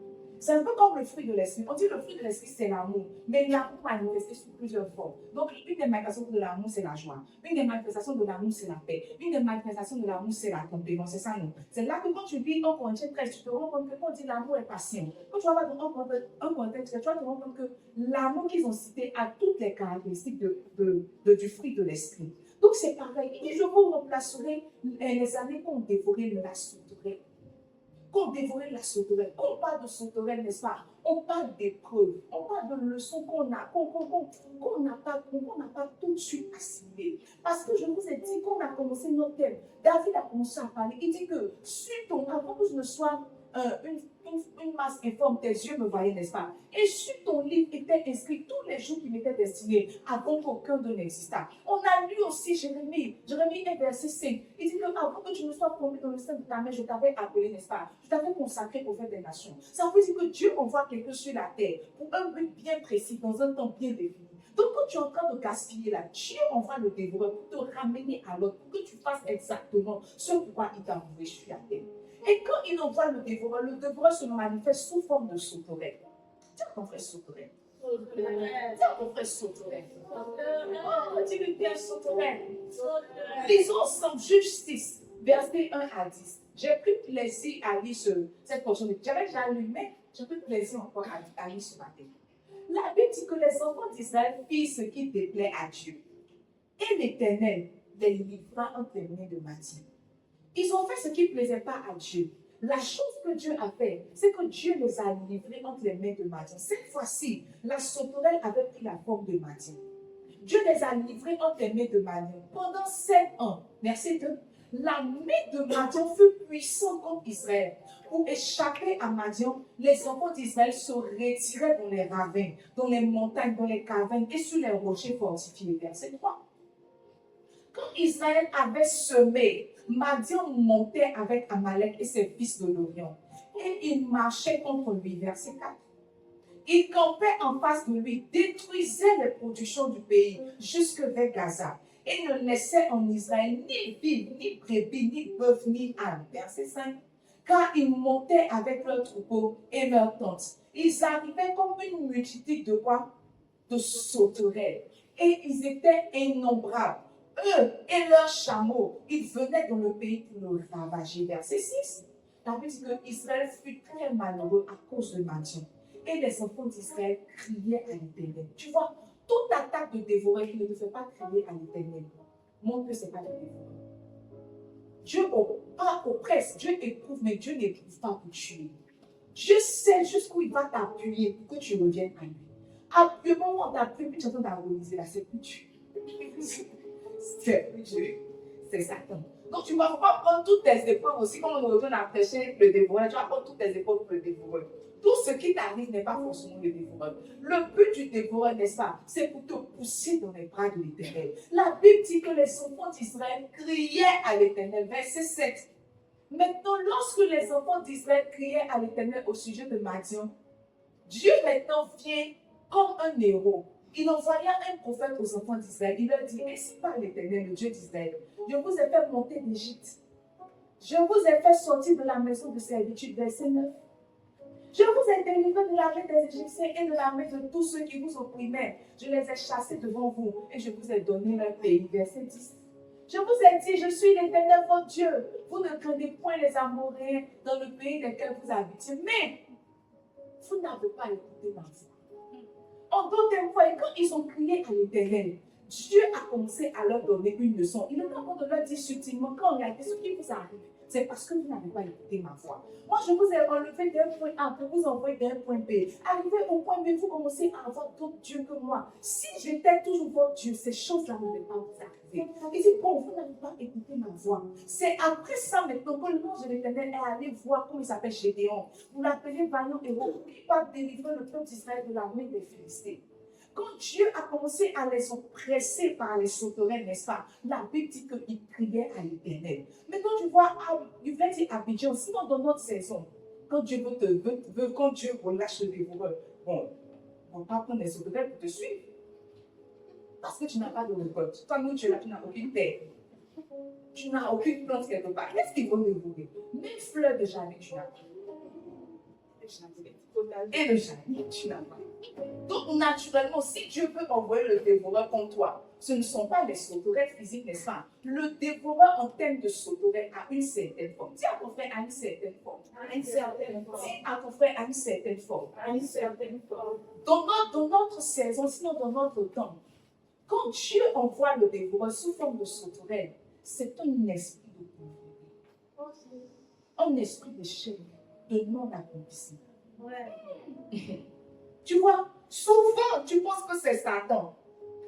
C'est un peu comme le fruit de l'esprit. On dit que le fruit de l'esprit, c'est l'amour, mais l'amour manifesté sous plusieurs formes. Donc, une des manifestations de l'amour, c'est la joie. Une des manifestations de l'amour, c'est la paix. Une des manifestations de l'amour, c'est la tempérance. C'est ça, non? C'est là que quand tu lis 1 Corinthiens 13, tu te rends compte que quand on dit l'amour est patient, quand tu vas voir dans 1 Corinthiens 13, tu vas te rendre compte que l'amour qu'ils ont cité a toutes les caractéristiques du fruit de l'esprit. Donc, c'est pareil. Il dit, je vous remplacerai les années qu'on dévorait la sauterelle. Qu'on dévorait la sauterelle. Quand on parle de sauterelle, n'est-ce pas? On parle d'épreuves, on parle de leçons qu'on n'a pas tout de suite assimilées. Parce que je vous ai dit qu'on a commencé notre thème. David a commencé à parler. Il dit que, avant que je ne sois une masse informe, tes yeux me voyaient, n'est-ce pas? Et sur ton livre étaient inscrits tous les jours qui m'étaient destinés avant qu'aucun d'eux n'existât. On a lu aussi Jérémie 1 verset 5. Il dit que avant que tu ne sois formé dans le sein de ta mère, je t'avais appelé, n'est-ce pas? Je t'avais consacré au fait des nations. Ça veut dire que Dieu envoie quelqu'un sur la terre pour un but bien précis, dans un temps bien défini. Donc quand tu es en train de gaspiller là, Dieu envoie le dévoreur pour te ramener à l'autre, pour que tu fasses exactement ce pourquoi il t'a envoyé sur la terre. Et quand il envoie le dévoreur se manifeste sous forme de sauterelle. Dis à ton frère sauterelle. Dis à ton frère sauterelle. Oh, dis que tu es sauterelle. Lisons ensemble Juge 6, versets 1 à 10. J'ai pris plaisir à lire cette portion. J'avais déjà lu, mais j'ai pris plaisir encore à lire ce matin. La Bible dit que les enfants d'Israël firent ce qui déplaît à Dieu. Et l'Éternel les livra entre les mains de Madian. Ils ont fait ce qui ne plaisait pas à Dieu. La chose que Dieu a fait, c'est que Dieu les a livrés entre les mains de Madian. Cette fois-ci, la sauterelle avait pris la forme de Madian. Dieu les a livrés entre les mains de Madian. Pendant 7 ans, verset 2, la main de Madian fut puissante contre Israël. Pour échapper à Madian, les enfants d'Israël se retiraient dans les ravins, dans les montagnes, dans les cavernes et sur les rochers fortifiés. Verset 3. Quand Israël avait semé, Madian montait avec Amalek et ses fils de l'Orient. Et il marchait contre lui. Verset 4. Il campait en face de lui, détruisait les productions du pays jusque vers Gaza. Et ne laissait en Israël ni vivre, ni brebis, ni bœuf, ni âne. Verset 5. Car ils montaient avec leurs troupeaux et leurs tentes. Ils arrivaient comme une multitude de quoi? De sauterelles. Et ils étaient innombrables. Eux et leurs chameaux, ils venaient dans le pays pour le ravager. Verset 6. La Bible dit que Israël fut très malheureux à cause de Madian. Et les enfants d'Israël criaient à l'Éternel. Tu vois, toute attaque de dévorer qui ne te fait pas crier à l'Éternel montre que ce n'est pas le dévoreur. Dieu pas oppresse, Dieu éprouve, mais Dieu n'éprouve pas pour tuer. Dieu sait jusqu'où il va t'appuyer pour que tu reviennes à lui. Après le moment où on t'appuie, puis tu es en train d'agoniser, là, c'est plus Dieu. C'est plus Dieu. C'est Satan. Donc tu ne vas pas prendre toutes tes épreuves aussi, comme on retourne à prêcher le dévoreur, tu vas prendre toutes tes épreuves pour le dévoreur. Tout ce qui t'arrive n'est pas forcément le dévoreur. Le but du dévoreur, n'est-ce pas, c'est pour te pousser dans les bras de l'Éternel. La Bible dit que les enfants d'Israël criaient à l'Éternel. Verset 7. Maintenant, lorsque les enfants d'Israël criaient à l'Éternel au sujet de Madian, Dieu maintenant vient comme un héros. Il envoya un prophète aux enfants d'Israël. Il leur dit, ainsi parle l'Éternel, le Dieu d'Israël. Je vous ai fait monter d'Égypte. Je vous ai fait sortir de la maison de servitude. Verset 9. Je vous ai délivré de la main des Égyptiens et de la main de tous ceux qui vous opprimaient. Je les ai chassés devant vous et je vous ai donné leur pays. Verset 10. Je vous ai dit, je suis l'Éternel votre Dieu. Vous ne craignez point les Amoréens dans le pays dans lequel vous habitez. Mais vous n'avez pas écouté ma voix. En d'autres termes, quand ils ont crié à l'Éternel, Dieu a commencé à leur donner une leçon. Il est en train de leur dire subtilement qu'en réalité, ce qui vous arrive, c'est parce que vous n'avez pas écouté ma voix. Moi, je vous ai relevé d'un point A pour vous envoyer d'un point B. Arrivé au point B, vous commencez à avoir d'autres dieux que moi. Si j'étais toujours votre Dieu, ces choses-là ne devaient pas vous arriver. Il dit, bon, vous n'avez pas écouté ma voix. C'est après ça maintenant que l'ange de l'Éternel est allé voir comment il s'appelle Gédéon. Vous l'appelez vaillant héros qui va délivrer le peuple d'Israël de la main des Philistins. Quand Dieu a commencé à les oppresser par les sauterelles, n'est-ce pas? La Bible dit qu'il criait à l'Éternel. Maintenant, tu vois, il va dire Abidjan, sinon dans notre saison, quand Dieu quand Dieu relâche le dévoreur, bon, on ne va pas prendre les sauterelles pour te suivre. Parce que tu n'as pas de récolte. Toi, nous, tu n'as aucune terre. Tu n'as aucune plante quelque part. Qu'est-ce qu'ils vont dévorer? Même fleurs de jardin, tu n'as pas. Et le jardin, tu n'as pas. Donc, naturellement, si Dieu peut envoyer le dévoreur contre toi, ce ne sont pas les sauterelles physiques, n'est-ce pas? Le dévoreur en termes de sauterelle a une certaine forme. Dis à ton frère, à une certaine forme. À une certaine forme. Dis à ton frère, à une certaine forme. À une certaine forme. Dans notre saison, sinon dans notre temps, quand Dieu envoie le dévoreur sous forme de sauterelle, c'est un esprit de pauvreté. Un esprit d'échec, de non-accomplissement. Ouais. Tu vois, souvent, tu penses que c'est Satan.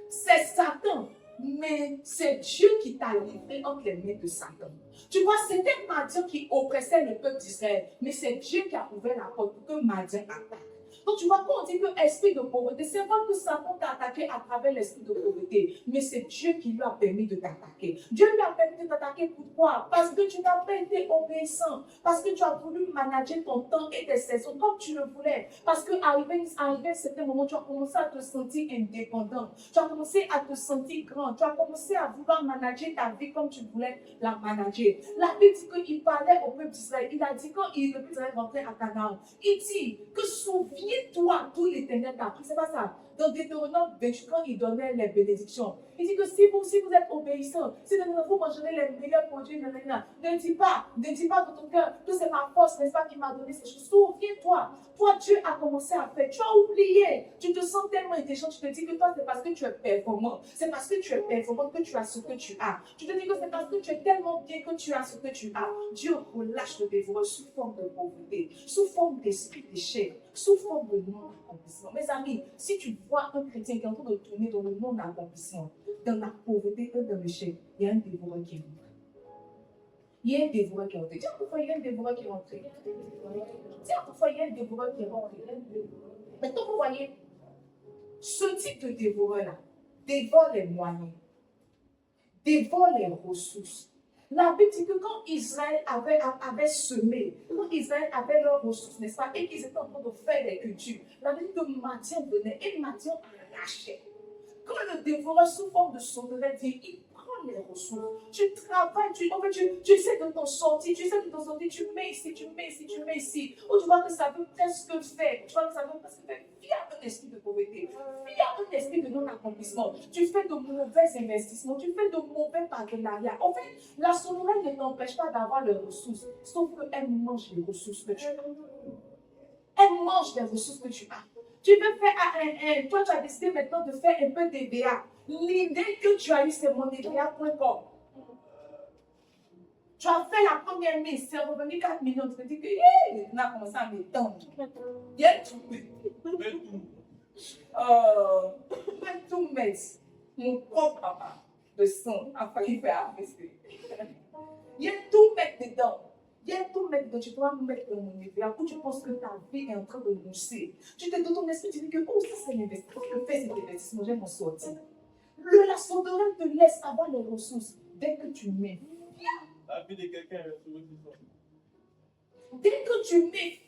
C'est Satan, mais c'est Dieu qui t'a livré entre les mains de Satan. Tu vois, c'était Madian qui oppressait le peuple d'Israël, mais c'est Dieu qui a ouvert la porte pour que Madian attaque. Donc, tu vois, quand on dit que l'esprit de pauvreté, c'est vrai que Satan t'a attaqué à travers l'esprit de pauvreté, mais c'est Dieu qui lui a permis de t'attaquer. Dieu lui a permis de t'attaquer pourquoi? Parce que tu n'as pas été obéissant, parce que tu as voulu manager ton temps et tes saisons comme tu le voulais, parce qu'arrivé à un certain moment, tu as commencé à te sentir indépendant, tu as commencé à te sentir grand, tu as commencé à vouloir manager ta vie comme tu voulais la manager. La Bible dit qu'il parlait au peuple d'Israël, il a dit quand le peuple d'Israël rentrait à Canaan, il dit que souviens-toi d'où l'Éternel t'a pris. C'est pas ça. Dans Deutéronome 28, quand il donnait les bénédictions, il dit que si vous êtes obéissants, si vous mangerez les meilleurs produits, ne dis pas dans ton cœur que c'est ma force, n'est-ce pas, qui m'a donné ces choses. Souviens-toi, toi, Dieu a commencé à faire. Tu as oublié. Tu te sens tellement intelligent, tu te dis que toi, c'est parce que tu es performant. C'est parce que tu es performant que tu as ce que tu as. Tu te dis que c'est parce que tu es tellement bien que tu as ce que tu as. Dieu relâche le dévoreur sous forme de pauvreté, sous forme d'esprit d'échec, sous forme de non-accomplissement. Mes amis, si tu vois un chrétien qui est en train de tourner dans le non-accomplissement, dans la pauvreté et dans l'échec, il y a un dévoreur qui est rentré. Il y a un dévoreur qui est rentré. Dis à ton frère, il y a un dévoreur qui est rentré. Dis à ton frère, il y a un dévoreur qui est rentré. Maintenant, vous voyez, ce type de dévoreur-là dévore les moyens, dévore les ressources. La Bible dit que quand Israël avait semé, quand Israël avait leurs ressources, n'est-ce pas, et qu'ils étaient en train de faire des cultures, la Bible dit que Madian venait et Madian arrachait. Quand le dévoreur sous forme de sauterelle vient, il prend les ressources. Tu travailles, tu essaies de t'en sortir, tu mets ici, tu mets ici. Ou tu vois que ça veut presque faire, via un esprit de pauvreté, via un esprit de non-accomplissement. Tu fais de mauvais investissements, tu fais de mauvais partenariats. En fait, la sauterelle ne t'empêche pas d'avoir les ressources, sauf qu'elle mange les ressources que tu as. Elle mange les ressources que tu as. Tu veux faire toi tu as décidé maintenant de faire un peu d'EBA. L'idée que tu as eue, c'est mon EBA.com. Tu as fait la première mise, c'est revenu 4 millions. Tu te dis que, yeah, on a commencé à m'étendre. Yeah. Pas tout mettre. Mon propre papa de sang a failli faire AVC. Il y a tout mettre dedans. Il y a tout mettre dedans. Tu dois mettre dans mon univers où tu penses que ta vie est en train de mousser. Tu te donnes ton esprit, tu dis que, oh, ça c'est l'investissement. Que fait cet investissement, je vais m'en sortir. La sauterelle te laisse avoir les ressources dès que tu mets. La vie de quelqu'un est sur le sol. Dès que tu mets,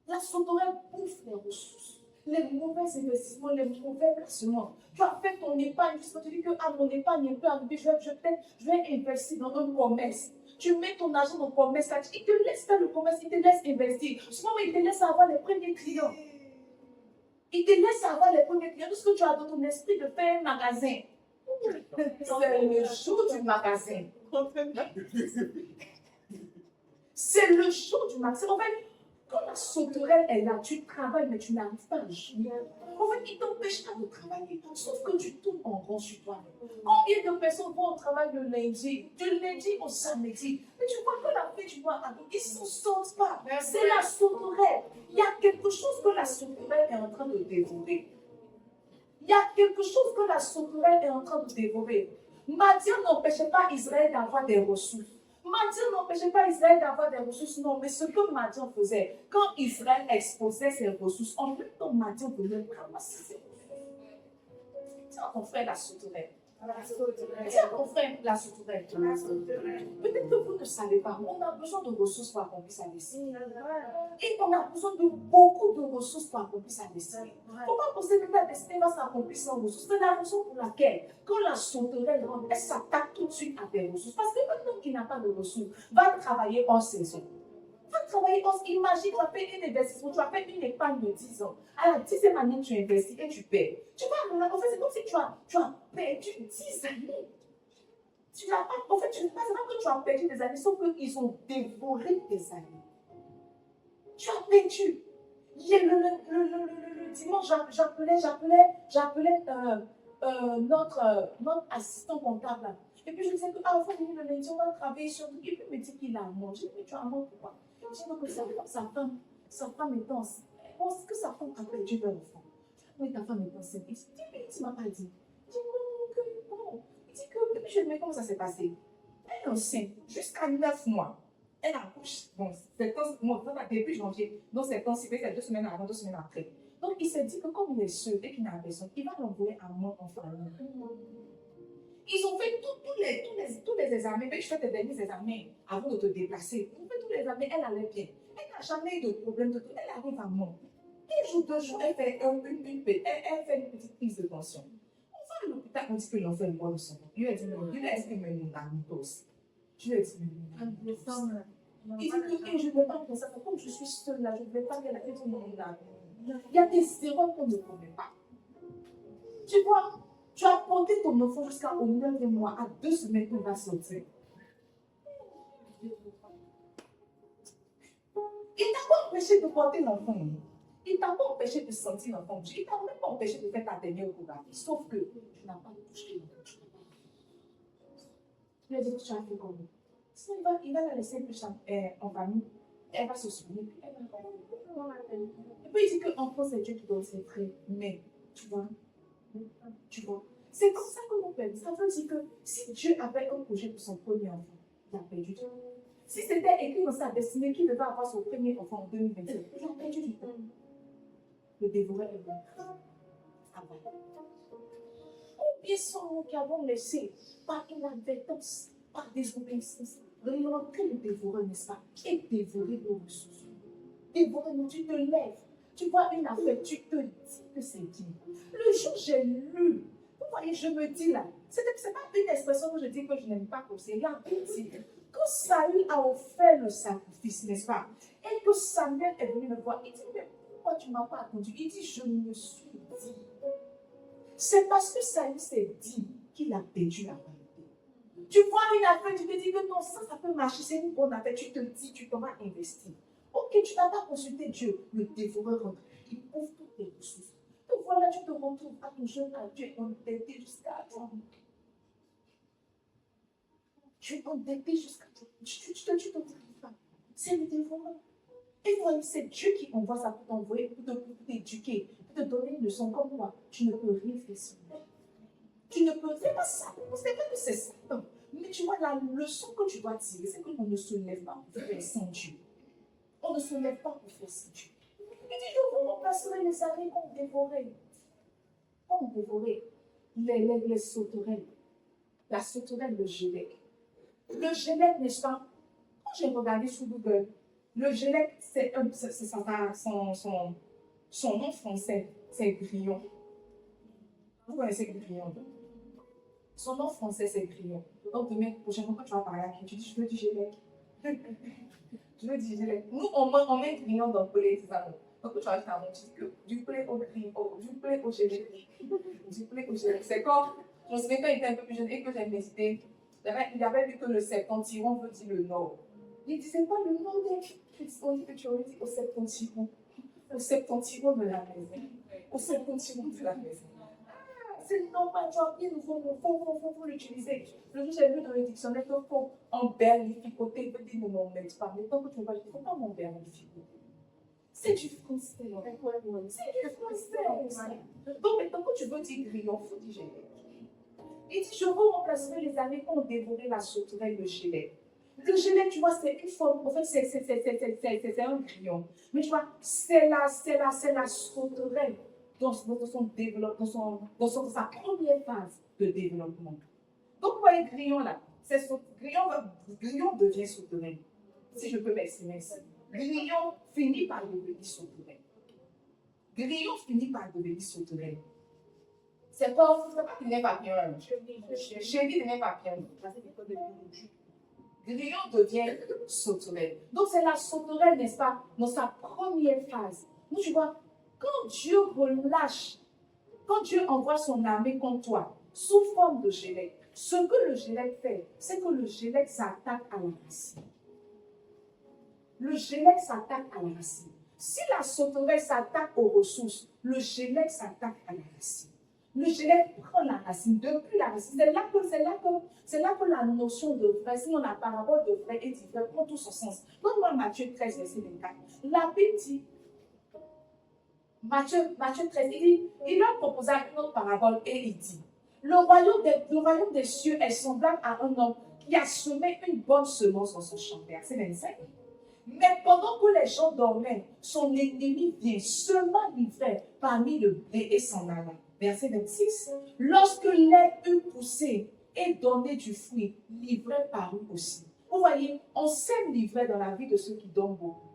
la sauterelle bouffe les ressources. Les mauvais investissements, les mauvais placements. Tu as fait ton épargne, tu te dis que mon épargne est peu arrivée, je vais investir dans un commerce. Tu mets ton argent dans le commerce, il te laisse faire le commerce, il te laisse investir. Souvent, il te laisse avoir les premiers clients. Il te laisse avoir les premiers clients. Tout ce que tu as dans ton esprit de faire un magasin. C'est le jour du magasin. C'est le jour du magasin. En fait, quand la sauterelle est là, tu travailles, mais tu n'arrives pas à jouir. En fait, il ne t'empêche pas de travailler. Sauf que tu tournes en rond sur toi. Combien de personnes vont au travail le lundi, du lundi au samedi, mais tu vois que la fin du mois, ils ne s'en sortent pas. C'est la sauterelle. Il y a quelque chose que la sauterelle est en train de dévorer. Il y a quelque chose que la sauterelle est en train de dévorer. Madian n'empêchait pas Israël d'avoir des ressources. Madian n'empêchait pas Israël d'avoir des ressources, non, mais ce que Madian faisait, quand Israël exposait ses ressources, en même temps, Madian venait ramasser ses ressources. Tiens, ton frère, la sauterelle. Tiens, ton frère, la sauterelle. Peut-être que vous ne savez pas, on a besoin de ressources pour accomplir sa destinée. Et on a besoin de beaucoup de ressources pour accomplir sa destinée. Il ne faut pas penser que ta destinée va s'accomplir sans ressources. C'est la raison pour laquelle, quand la sauterelle rentre, elle s'attaque tout de suite à tes ressources. Parce que maintenant qu'il n'a pas de ressources, va travailler en saison. Va travailler en saison. Imagine, tu as fait un investissement, tu as fait une épargne de 10 ans. À la 10e année, tu investis et tu perds. Tu vas, en fait, c'est comme si tu as perdu 10 années. Tu n'as pas, en fait, tu ne sais pas que tu as perdu des années, sauf qu'ils ont dévoré tes années. Tu as perdu. Hier, le dimanche, j'appelais notre assistant comptable. Et puis je disais que, on va venir le lundi, on va travailler sur tout. Et puis il me dit qu'il a mangé. Mais tu as mangé pourquoi? Je dis que sa femme est enceinte. Est-ce que sa femme a perdu leur enfant? Oui, ta femme est enceinte. Il dit, mais tu ne m'as pas dit. Je dis, non, que bon. Il dit que, et puis je lui dis, mais comment ça s'est passé? Elle est enceinte jusqu'à 9 mois. Elle accouche, bon, début janvier, donc c'est 2 semaines avant, 2 semaines après. Donc il s'est dit que comme il est seul et qu'il n'a personne, il va l'envoyer à moi en famille. Ils ont fait tous les examens, mais tu fais tes derniers examens avant de te déplacer. Ils ont fait tous les examens, elle allait bien. Elle n'a jamais eu de problème de tout, elle arrive à moi. Un jour, 2 jours, elle fait une petite prise de tension. On va à l'hôpital, on dit que l'enfant est mort de son nom. Il lui a dit, non, il lui a dit, mais mon ami aussi. Je lui ai dit, mais il dit que je ne vais pas faire ça. Comme je suis seule là, je ne vais pas faire la tête de mon âme. Il y a des erreurs qu'on ne connaît pas. Tu vois, tu as porté ton enfant jusqu'au 9e mois, à 2 semaines qu'on va sortir. Il ne t'a pas empêché de porter l'enfant. Il ne t'a pas empêché de sentir l'enfant. Il ne t'a même pas empêché de faire ta dernière chorégraphie. Sauf que tu n'as pas touché l'enfant. Tu lui as dit que tu as fait comme lui. Sinon, il va la laisser plus en famille. Elle va se souvenir. Et puis il dit qu'enfant, c'est Dieu qui donne ses frais. Mais, tu vois, c'est comme ça que mon père dit. Ça veut dire que si Dieu avait un projet pour son premier enfant, il a perdu du temps. Si c'était écrit dans sa destinée qu'il devait avoir son premier enfant en 2027, il a perdu du temps. Le dévorer est bon. Combien sont-nous qui avons laissé par inadvertance, par désobéissance, rentrer le dévoreur, n'est-ce pas? Et dévorer nos ressources. Dévorer nos, tu te lèves. Tu vois une affaire, tu te dis que c'est dit. Le jour où j'ai lu, vous voyez, je me dis là, ce n'est pas une expression que je dis que je n'aime pas comme c'est. La Bible dit, quand Saül a offert le sacrifice, n'est-ce pas? Et que Samuel est venu me voir, il dit, mais pourquoi tu ne m'as pas attendu? Il dit, je me suis dit. C'est parce que Saül s'est dit qu'il a perdu la vérité. Tu vois une affaire, tu te dis que non, ça peut marcher, c'est une bonne affaire, tu te dis, tu t'en vas investir. Ok, tu n'as pas consulté Dieu, le dévoreur rentre, il ouvre toutes tes ressources. Donc voilà, tu te retrouves à ton jeune adulte, endetté jusqu'à 30. Tu es endetté jusqu'à tu t'en arrives pas. C'est le dévoreur. Et voyez, c'est Dieu qui envoie ça pour t'envoyer, pour t'éduquer, pour te donner une leçon comme moi. Tu ne peux rien faire sans lui. Tu ne peux faire pas ça. C'est vrai que c'est ça. Mais tu vois, la leçon que tu dois tirer, c'est qu'on ne se lève pas pour faire sans Dieu. On ne se lève pas pour faire sans Dieu. Il dit, je vous remplacerai les années qu'on dévorait. On dévorait les sauterelles. La sauterelle, le gélec. Le gélec, n'est-ce pas? Quand j'ai regardé sur Google, le gélec, son nom français, c'est grillon. Vous connaissez grillon? Son nom français, c'est grillon. Donc, demain, prochainement, quand tu vas parler à qui, tu dis, je veux du gélec. Je veux du gélec. Nous, on met grillon dans le poulet, c'est ça. Donc, tu vas acheter un bon, tu dis que du poulet au grillon, du poulet au gélec. Du poulet au gélec. C'est comme, je me souviens quand j'étais un peu plus jeune et que j'ai médité, il avait vu que le septentrion veut dire le nord. Il ne disait pas le nord, on dit que tu aurais dit au septentrion. Au septentrion de la maison. Au septentrion de la maison. C'est normal, tu vois, il faut l'utiliser. Le jour, j'ai vu dans le dictionnaire qu'il faut emberlificoter, veut dire ne m'embête pas. Mais tant que tu ne vas pas, il ne faut pas m'emberlificoter. C'est du français. C'est du français. Donc maintenant, quand tu veux dire grillon, il faut dire gélec. Il dit, je vous remplacerai les années qu'on dévorait la sauterelle, le gélec. Le gélec, tu vois, c'est une forme, en fait, c'est un grillon. Mais tu vois, c'est la sauterelle dans son développement, dans sa première phase de développement. Donc, vous voyez, grillon là, grillon devient sauterelle. Si je peux m'exprimer ainsi. Grillon finit par devenir sauterelle. Grillon finit par devenir sauterelle. C'est pas qu'il n'est pas bien. Chérie n'est pas bien. Grillon devient sauterelle. Donc, c'est la sauterelle, n'est-ce pas, dans sa première phase. Nous, tu vois, quand Dieu relâche, quand Dieu envoie son armée contre toi, sous forme de gélec, ce que le gélec fait, c'est que le gélec s'attaque à la racine. Le gélec s'attaque à la racine. Si la sauterelle s'attaque aux ressources, le gélec s'attaque à la racine. Le gélec prend la racine, depuis la racine. C'est là que la notion de vrai, sinon la parabole de vrai et d'ivraie prend tout son sens. Donne-moi Matthieu 13, verset 24. La Bible dit, Matthieu 13, il leur proposa une autre parabole et il dit, le royaume des cieux est semblable à un homme qui a semé une bonne semence dans son champ. Verset 25. Mais pendant que les gens dormaient, son ennemi vient, sema l'ivraie parmi le blé et s'en alla. Verset 26. Lorsque l'herbe eut poussé et donné du fruit, l'ivraie parut aussi. Vous voyez, on sème l'ivraie dans la vie de ceux qui dorment beaucoup.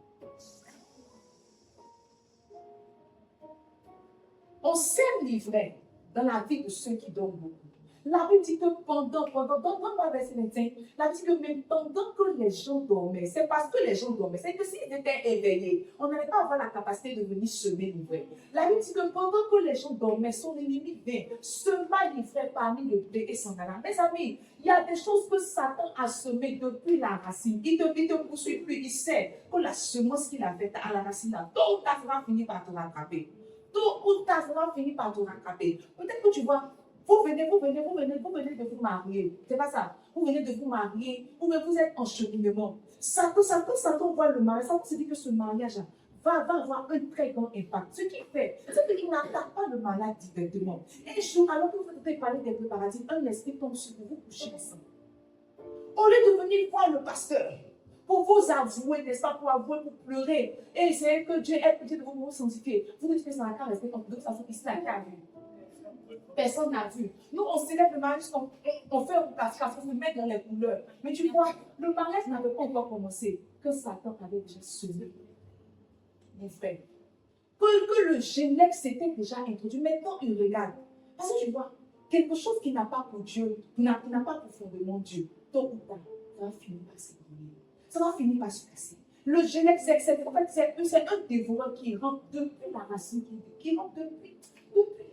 On sème l'ivraie dans la vie de ceux qui dorment beaucoup. La Bible dit que donne-moi verset 25, la Bible dit que même pendant que les gens dormaient, c'est parce que les gens dormaient, c'est que s'ils étaient éveillés, on n'allait pas avoir la capacité de venir semer l'ivraie. La Bible dit que pendant que les gens dormaient, son ennemi vient, sema l'ivraie parmi le blé et s'en alla. Mes amis, il y a des choses que Satan a semées depuis la racine. Il te poursuit plus, il sait que la semence qu'il a faite à la racine, tôt ou tard, ça va finir par te rattraper. Tôt ou tard, ça va finir par te rattraper. Peut-être que tu vois, vous venez de vous marier. C'est pas ça. Vous venez de vous marier, ou bien vous êtes en cheminement. Satan voit le mariage, Satan se dit que ce mariage va avoir un très grand impact. Ce qu'il fait, c'est qu'il n'attaque pas le malade directement. Et un jour, alors que vous devez parler des préparatifs, un esprit tombe sur vous, vous couchez ensemble. Au lieu de venir voir le pasteur, pour vous avouer, n'est-ce pas, pour avouer, pour pleurer, et essayer que Dieu ait petit de vous sanctifier, vous dites que ça n'a qu'à rester comme de toute façon, ici, n'a qu'à vu. Personne n'a vu. Nous, on célèbre le mariage, on fait un cascade, on se met dans les couleurs. Mais tu vois, le mariage n'avait pas encore commencé, que Satan avait déjà semé. Mon frère. Que le gélec s'était déjà introduit. Maintenant, il regarde. Parce que tu vois, quelque chose qui n'a pas pour Dieu, qui n'a pas pour fondement Dieu, tôt ou tard, ça va finir par s'ébranler. Ça va finir par se casser. Le gélec, en fait, c'est un dévoreur qui rentre depuis la racine, qui rentre depuis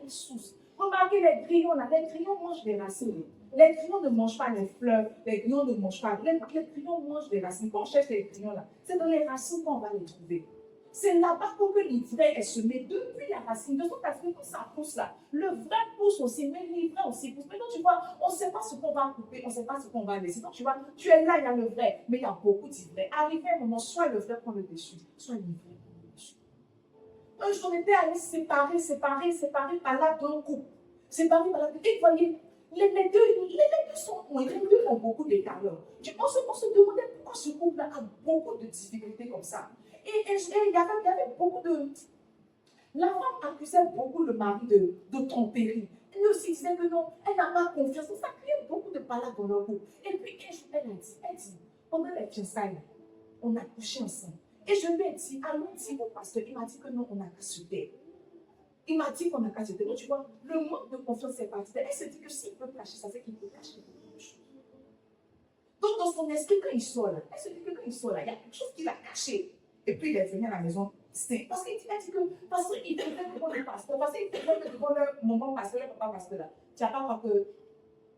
les sources. Remarquez les grillons là, les grillons mangent des racines. Les grillons ne mangent pas les fleurs, les grillons ne mangent pas. Les grillons mangent des racines. Quand on cherche les grillons là, c'est dans les racines qu'on va les trouver. C'est là-bas que l'ivraie est semée depuis la racine. De toute façon, quand ça pousse là, le vrai pousse aussi, mes livrets aussi poussent. Maintenant, tu vois, on ne sait pas ce qu'on va couper, on ne sait pas ce qu'on va laisser. Donc, tu vois, tu es là, il y a le vrai, mais il y a beaucoup d'ivraies. Arrivé un moment, soit le vrai prend le dessus, soit l'ivraie prend le dessus. Un jour, on était allés séparer par là d'un couple. Séparer par là. Et vous voyez, les deux sont les deux ont beaucoup d'écart. On se demandait pourquoi ce couple-là a beaucoup de difficultés comme ça. Et il y avait beaucoup de. La femme accusait beaucoup le mari de tromperie. Elle aussi disait que non, elle n'a pas confiance. Ça créait beaucoup de palabres dans leur couple. Et puis, un jour, elle dit, pendant les fiançailles, on a couché ensemble. Et je lui ai dit, allons dire au pasteur, il m'a dit que non, on n'a qu'à se taire. Il m'a dit qu'on n'a qu'à se taire. Donc, tu vois, le manque de confiance est parti. Elle se dit que s'il peut cacher ça, c'est qu'il peut cacher beaucoup de choses. Donc, dans son esprit, quand il sort là, elle se dit que quand il sort là, il y a quelque chose qu'il a caché. Et puis, il est venu à la maison. Parce qu'il dit que, parce qu'il faisait devant le pasteur, parce qu'il faisait devant le maman pasteur, le papa pasteur là. Tu n'as pas voir que.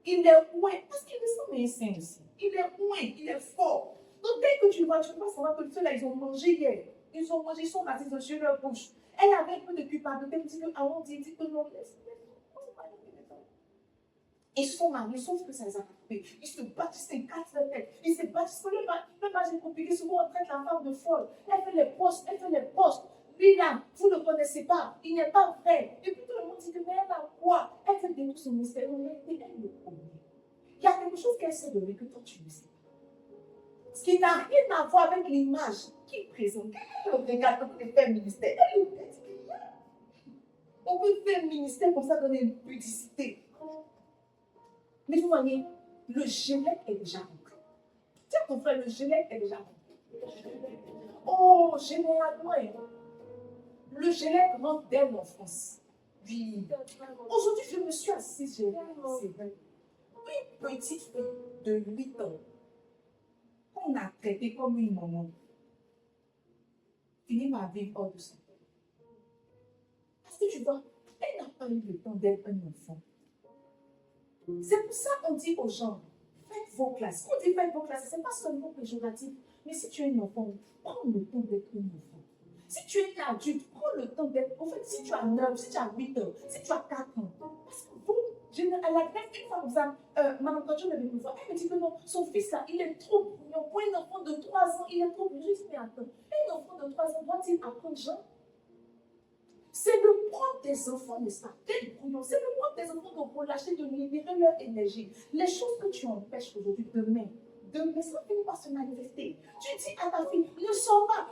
Il est loin, parce qu'il est médecin aussi. Il est loin, il est fort. Donc, dès que tu vois savoir que ceux-là, ils ont mangé hier. Ils ont mangé, ils sont partis sur leur bouche. Elle avait un peu de culpabilité. Elle dit que, avant, dit que non, laisse. Ils sont mariés, sauf que ça les a coupés. Ils se battent, ils se cassent la tête. Ils se battent, parce que le mariage est compliqué. Souvent, on traite la femme de folle. Elle fait les postes. Lui là, vous ne le connaissez pas. Il n'est pas vrai. Et puis tout le monde dit que, mais elle a quoi? Elle fait détruire son mystère. Elle le connaît. Il y a quelque chose qu'elle sait de lui que toi, tu ne sais pas. Ce qui n'a rien à voir avec l'image qu'il présente. Quand on regarde, on peut faire un ministère. On peut faire un ministère comme ça, donner une publicité. Mais vous voyez, le gelé est déjà rentré. Tiens, ton frère, le gelé est déjà rentré. Oh, généralement, le gelé rentre dès l'enfance. Oui. Aujourd'hui, je me suis assise, c'est vrai. Une petite fille de 8 ans, qu'on a traitée comme une maman, finit par vivre hors de son temps. Parce que tu vois, elle n'a pas eu le temps d'être un enfant. C'est pour ça qu'on dit aux gens, faites vos classes. Quand on dit faites vos classes, ce n'est pas seulement péjoratif. Mais si tu es un enfant, prends le temps d'être un enfant. Si tu es un adulte, prends le temps d'être. En fait, si tu as 9, si tu as 8 ans, si tu as 4 ans. Parce que bon, elle a fait une fois comme ça. Madame Kachon m'avait une fois. Elle me dit que non, son fils là, il est trop brouillon. Pour un enfant de 3 ans, il est trop brouillon. Je dis, mais attends, un enfant de 3 ans doit-il apprendre Jean? C'est le propre des enfants, n'est-ce pas? D'être brouillon. C'est le propre des enfants de relâcher, de libérer leur énergie. Les choses que tu empêches aujourd'hui, demain, ça finit par se manifester. Tu dis à ta fille, ne sors pas.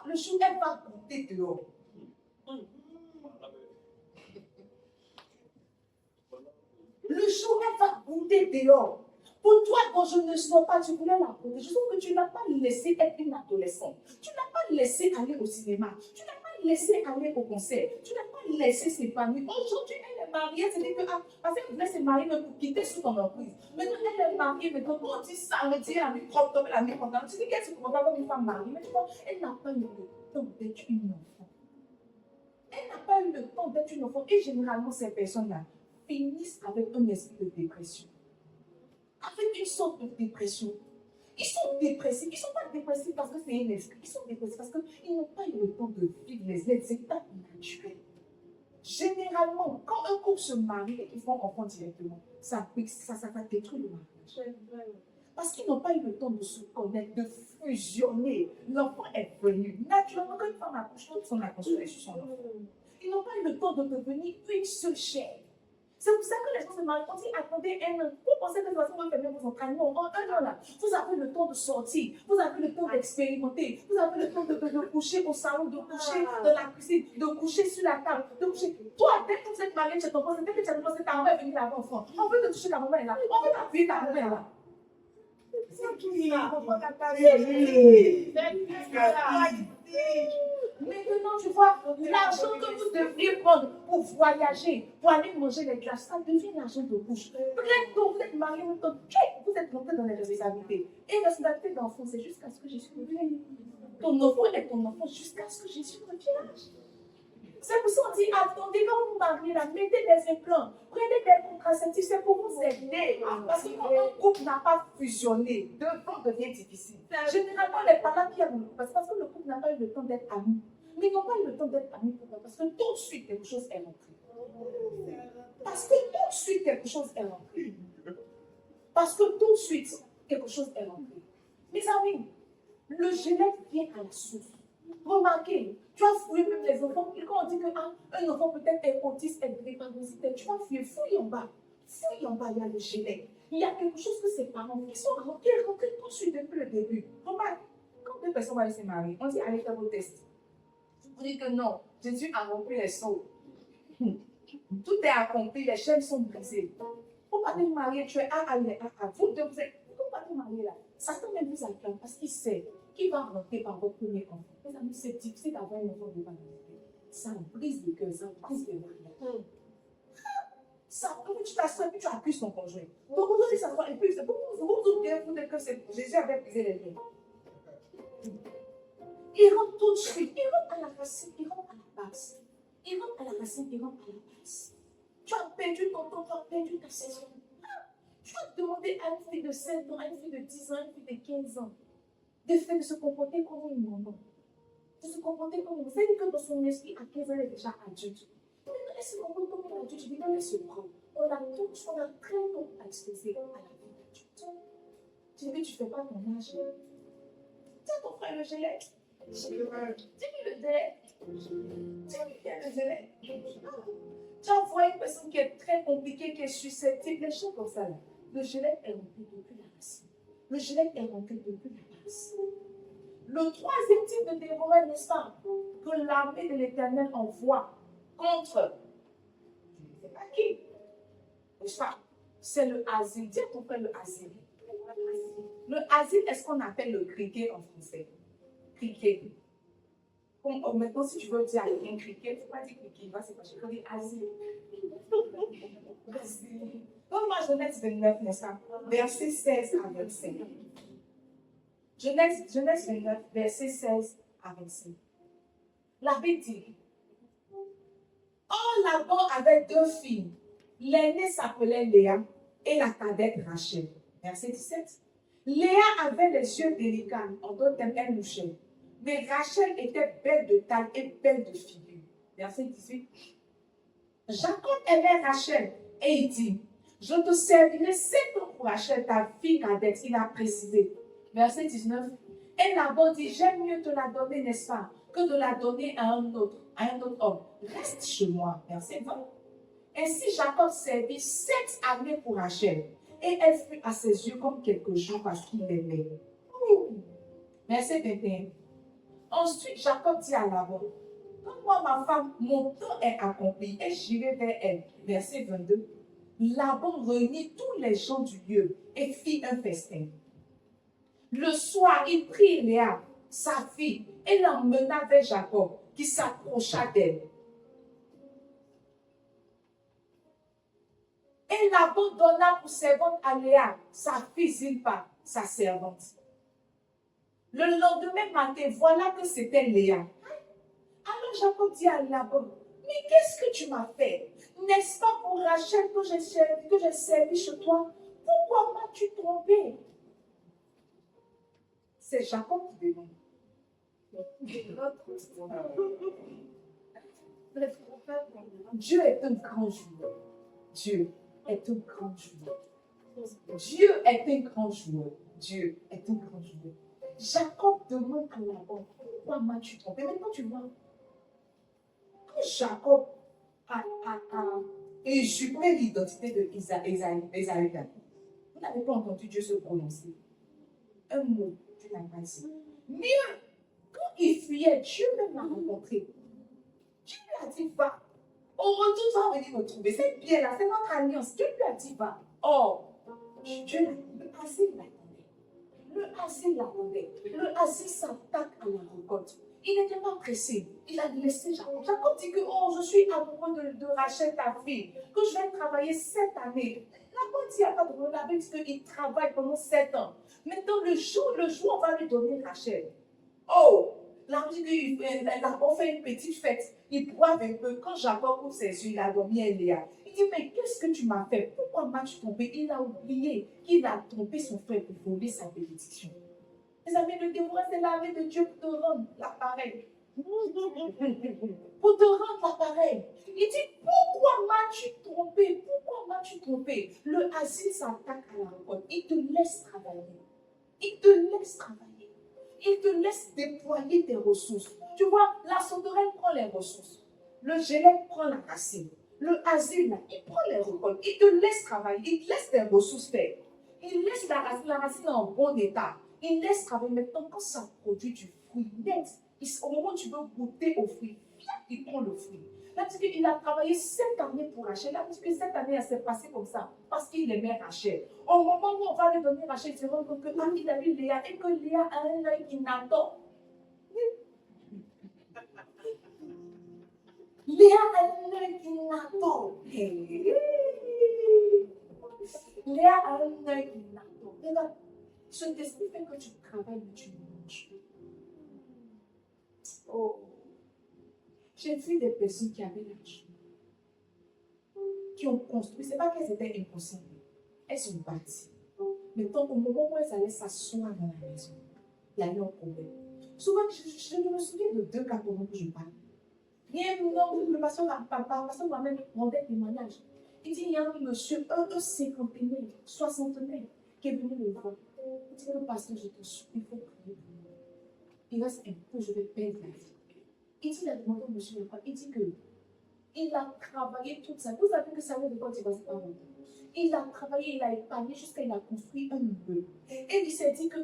Le jour, elle va goûter dehors. Le jour, elle va goûter dehors. Pour toi, quand je ne sors pas, tu voulais la protéger. Je trouve que tu n'as pas laissé être une adolescente. Tu n'as pas laissé aller au cinéma. Tu n'as pas laissé aller au concert. Tu n'as pas laissé s'épanouir. Aujourd'hui, elle est mariée. C'est-à-dire que, parce qu'elle voulait se marier pour quitter sous ton emprise. Maintenant, elle est mariée. Maintenant, quand on dit ça, on dit la vie propre, la vie propre. Tu dis qu'elle se comporte comme une femme mariée. Mais tu vois, elle n'a pas eu le temps d'être une enfant. Elle n'a pas eu le temps d'être une enfant. Et généralement, ces personnes-là finissent avec un esprit de dépression. Avec une sorte de dépression. Ils sont dépressifs. Ils ne sont pas dépressifs parce que c'est un esprit. Ils sont dépressifs parce qu'ils n'ont pas eu le temps de vivre les étapes naturelles. Généralement, quand un couple se marie et qu'ils font enfant directement, ça va détruire le mariage. Parce qu'ils n'ont pas eu le temps de se connaître, de fusionner. L'enfant est venu. Naturellement, quand une femme accouche, toute son accouchement est sur son enfant. Ils n'ont pas eu le temps de devenir une seule chair. C'est pour ça que les gens se marient. Quand ils attendaient un an, vous pensez que ça va faire vos entraînements. Non, en un an là, vous avez le temps de sortir, vous avez le temps d'expérimenter, vous avez le temps de coucher au salon, de coucher dans la cuisine, de coucher sur la table, de coucher. Toi, dès que vous êtes marié chez ton frère, dès que tu as commencé, ta maman est venue là-bas enfant. On veut te toucher ta maman est là. On veut t'appuyer ta maman est là. C'est qui ça? Maintenant, tu vois, l'argent que vous devriez prendre pour voyager, pour aller manger les glaces, ça devient l'argent de bouche. Peut-être que vous êtes marié, vous êtes monté dans les responsabilités. Et la responsabilité d'enfant, c'est jusqu'à ce que Jésus revienne. Ton enfant est ton enfant jusqu'à ce que Jésus revienne. C'est pour ça qu'on dit, attendez, quand vous vous mariez là, mettez des implants, prenez des contraceptifs, c'est pour vous aider. Parce que quand un couple n'a pas fusionné, devant devient difficile. Généralement, les parents qui ont parce que le couple n'a pas eu le temps d'être amis. Mais ils n'ont pas eu le temps d'être amis. Pourquoi? Parce que tout de suite, quelque chose est rentré. Parce que tout de suite, quelque chose est rentré. Parce que tout de suite, quelque chose est rentré. Mes amis, le gelé vient à la source. Remarquez, tu as fouillé même les enfants. Et quand on dit qu'un enfant peut-être est autiste, est drépanocytaire, tu vas fouiller, fouille en bas. Fouille en bas, il y a le gelé. Il y a quelque chose que ses parents qui sont rentrés tout de suite depuis le début. Remarque, quand deux personnes vont aller se marier, on dit allez faire vos tests. On dit que non, Jésus a rempli les seaux. Tout est accompli, les chaînes sont brisées. Pour pas te marier, tu es à vous deux, vous êtes. Pourquoi pas te marier là? Satan même vous acclame parce qu'il sait qu'il va rentrer par votre premier enfant. Mes amis, c'est difficile d'avoir un enfant de vanité. Ça brise le cœur, ça brise le mariage. Ça, quand tu t'assois et tu accuses ton conjoint. Donc aujourd'hui, ça doit. Et puis, c'est pourquoi vous bien vous dites que Jésus avait brisé les liens. Il rentre tout de suite, il rentre à la racine, il rentre à la base. Il rentre à la racine, il rentre à la base. Tu as perdu ton temps, tu as perdu ta saison. Tu vas demander à une fille de 7 ans, à une fille de 10 ans, à une fille de 15 ans, de se comporter comme une maman. De se comporter comme une maman. C'est-à-dire que dans son esprit, à 15 ans, elle est déjà adulte. Maintenant, elle se comporte comme une adulte. Je dis, elle se prend. On a très tôt à exposer à la vie d'adulte. Tu dis, mais tu ne fais pas ton âge. Tiens ton frère le gelé. Dis-lui le délai. Dis-lui le délai. Tu vois une personne qui est très compliquée, qui est susceptible, les choses comme ça là. Le gelé est rempli depuis la racine. Le gelé est rempli depuis la base. Le troisième type de dévoreur, n'est-ce pas, que l'armée de l'Éternel envoie contre, je ne sais pas qui, n'est-ce pas, c'est le asile. Dis à ton frère le asile. Le asile est ce qu'on appelle le criquet en français. Criquet. Maintenant, si tu veux dire à quelqu'un criquet, il ne faut pas dire criquet, c'est pas je veux dire asile. Asile. Donne-moi Genèse 29, n'est-ce pas? Verset 16 à 25. Genèse 29, verset 16 à 25. La Bible dit, or Laban avait deux filles. L'aînée s'appelait Léa et la cadette Rachel. Verset 17. Léa avait les yeux délicats, en d'autres termes, elle louchait. Mais Rachel était belle de taille et belle de figure. Verset 18. Jacob aimait Rachel et il dit, je te servirai 7 ans pour Rachel, ta fille cadette. Il a précisé. Verset 19. Et Laban dit, j'aime mieux te la donner, n'est-ce pas, que de la donner à un autre homme. Reste chez moi. Verset 20. Ainsi Jacob servit 7 années pour Rachel. Et elle fut à ses yeux comme quelques jours parce qu'il l'aimait. Verset 21. Ensuite, Jacob dit à Laban, donne-moi ma femme, mon temps est accompli, et j'irai vers elle. Verset 22. Laban réunit tous les gens du lieu et fit un festin. Le soir, il prit Léa, sa fille, et l'emmena vers Jacob, qui s'approcha d'elle. Et Laban donna pour servante à Léa, sa fille Zilpa, sa servante. Le lendemain matin, voilà que c'était Léa. Alors Jacob dit à Laban, mais qu'est-ce que tu m'as fait? N'est-ce pas pour Rachel que j'ai servi chez toi? Pourquoi m'as-tu trompé? C'est Jacob qui demande. Dieu est un grand joueur. Dieu est un grand joueur. Dieu est un grand joueur. Dieu est un grand joueur. Jacob demande à Laban, pourquoi m'as-tu trompé? Maintenant tu vois, quand Jacob a usurpé l'identité de Esaü, vous n'avez pas entendu Dieu se prononcer. Un mot, tu n'as pas dit. Mieux, quand il fuyait, Dieu même l'a rencontré. Dieu lui a dit, va. Au retour, tu vas venir me trouver. C'est bien là, c'est notre alliance. Dieu lui a dit, va. Or, Dieu le asile l'attendait. Le asile l'attendait. Le asile s'attaque à la récolte. Il n'était pas pressé. Il a laissé Jacob. Jacob dit que, oh, je suis amoureux de Rachel, ta fille, que je vais travailler 7 années. Laban dit à pas de problème. La Bible dit qu'il travaille pendant 7 ans. Maintenant, le jour, on va lui donner Rachel. Oh, Laban fait une petite fête. Il boive un peu. Quand Jacob ouvre ses yeux, il a dormi à Léa. Il dit, mais qu'est-ce que tu m'as fait? Pourquoi m'as-tu trompé? Il a oublié qu'il a trompé son frère pour voler sa bénédiction. Mes amis, le dévouement, c'est l'armée de Dieu pour te rendre l'appareil. Pour te rendre l'appareil. Il dit, pourquoi asile s'attaque à la récolte, il te laisse travailler. Il te laisse travailler. Il te laisse déployer tes ressources. Tu vois, la sauterelle prend les ressources. Le gélèque prend la racine. Le asile, là, il prend les récoltes. Il te laisse travailler. Il te laisse tes ressources faire. Il laisse la racine en bon état. Il laisse travailler. Maintenant, quand ça produit du fruit net, au moment où tu veux goûter au fruit, il prend le fruit. Là, tu dis qu'il a travaillé 7 années pour Rachel. Là, tu dis que cette année, elle s'est passée comme ça. Parce qu'il aimait Rachel. Au moment où on va lui donner Rachel, il se rend compte qu'il a vu Léa et que Léa a un œil qui n'attend. Léa a un œil qui n'attend. Léa a un œil qui n'attend. Regarde, ce destin fait que tu travailles, mais tu ne manges pas. Oh. J'ai vu des personnes qui avaient l'argent, qui ont construit. Ce n'est pas qu'elles étaient inconscientes. Elles ont bâti. Mais tant au moment où elles allaient s'asseoir dans la maison, il y a eu un problème. Souvent, je me souviens de 2 cas pendant que je parle. Il y a le pasteur Mohamed rendait témoignage. Il dit, il y a un monsieur, un cinquantenaire, soixantenaire, qui est venu me voir. Il dit, le pasteur, je te supplie, il faut prier pour moi. Il reste un peu, je vais perdre la vie. Il dit, il a demandé au monsieur le il dit qu'il a travaillé toute sa vie. Vous savez que ça veut de quoi tu vas pas longtemps. Il a travaillé, il a épargné jusqu'à il a construit un immeuble. Et il s'est dit que,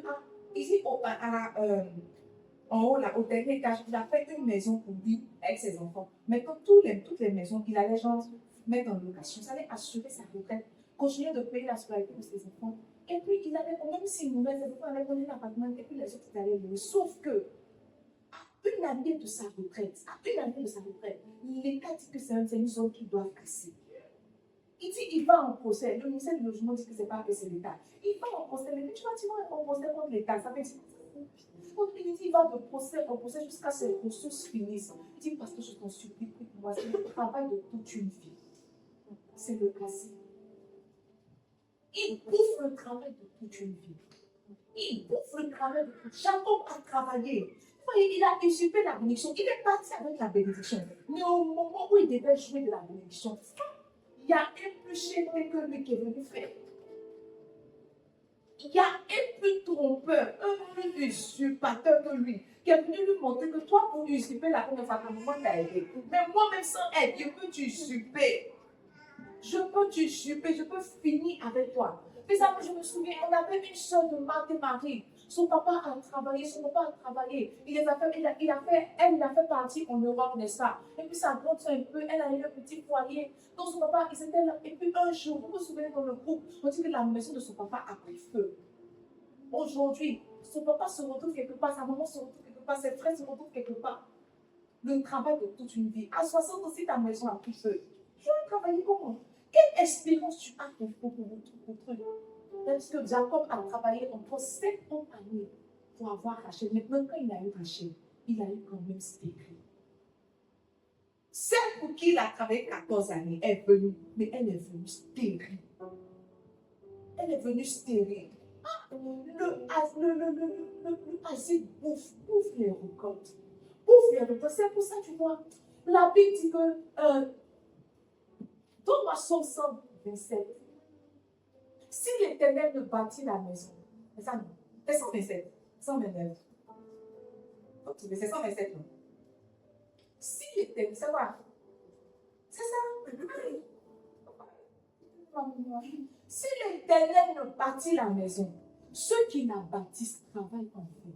ici, en haut, là, au dernier étage, il a fait une maison pour lui avec ses enfants. Maintenant, toutes les maisons, il allait genre mettre en location. Ça allait assurer sa retraite, continuer de payer la scolarité de ses enfants. Et puis, il allait, même s'il mourait, ses enfants allaient donner l'appartement et puis les autres, ils allaient louer. Sauf que, une année de sa retraite, l'État dit que c'est une zone qui doit casser. Il dit il va en procès. Le ministère du Logement dit que ce n'est pas que c'est l'État. Il va en procès. Mais tu vas en procès contre l'État. Ça fait il dit il va de procès en procès jusqu'à ce que ses ressources finissent. Il dit parce que je t'en supplie, moi, c'est le travail de toute une vie. C'est le casser. Il bouffe le travail de toute une vie. Il bouffe le travail de toute. Jacob a travaillé. Il a usurpé la bénédiction. Il est parti avec la bénédiction. Mais au moment où il devait jouer de la bénédiction, il y a un plus chéri que lui qui est venu faire. Il y a un plus trompeur, un plus usurpateur que lui, qui est venu lui montrer que toi, pour usurper la première fois, ta maman t'a aidé. Mais moi-même sans aide, je peux t'usurper. Je peux t'usurper, je peux finir avec toi. Mais ça, je me souviens, on avait une soeur de Marthe et Marie. Son papa a travaillé. Elle a fait partie en Europe, n'est-ce pas? Et puis ça monte un peu, elle a eu un petit foyer. Donc son papa, il s'était là. Et puis un jour, vous vous souvenez dans le groupe, on dit que la maison de son papa a pris feu. Aujourd'hui, son papa se retrouve quelque part, sa maman se retrouve quelque part, ses frères se retrouvent quelque part. Le travail de toute une vie. À 60 aussi, ta maison a pris feu. Tu vas travailler comment? Quelle espérance tu as pour truc? Parce que Jacob a travaillé encore 50 années pour avoir Rachel. Maintenant, quand il a eu Rachel, il a eu quand même stérile. Celle pour qui il a travaillé 14 années est venue, mais elle est venue stérile. Elle est venue stérile. Le asile bouffe les récoltes. C'est pour ça, tu vois, la Bible dit que dans ma Somme 127, si l'Éternel ne bâtit la maison, c'est ça non? C'est 127, 129. C'est 127 non? Si l'Éternel, ça va? C'est ça? Si l'Éternel ne bâtit la maison, ceux qui la bâtissent travaillent en vain.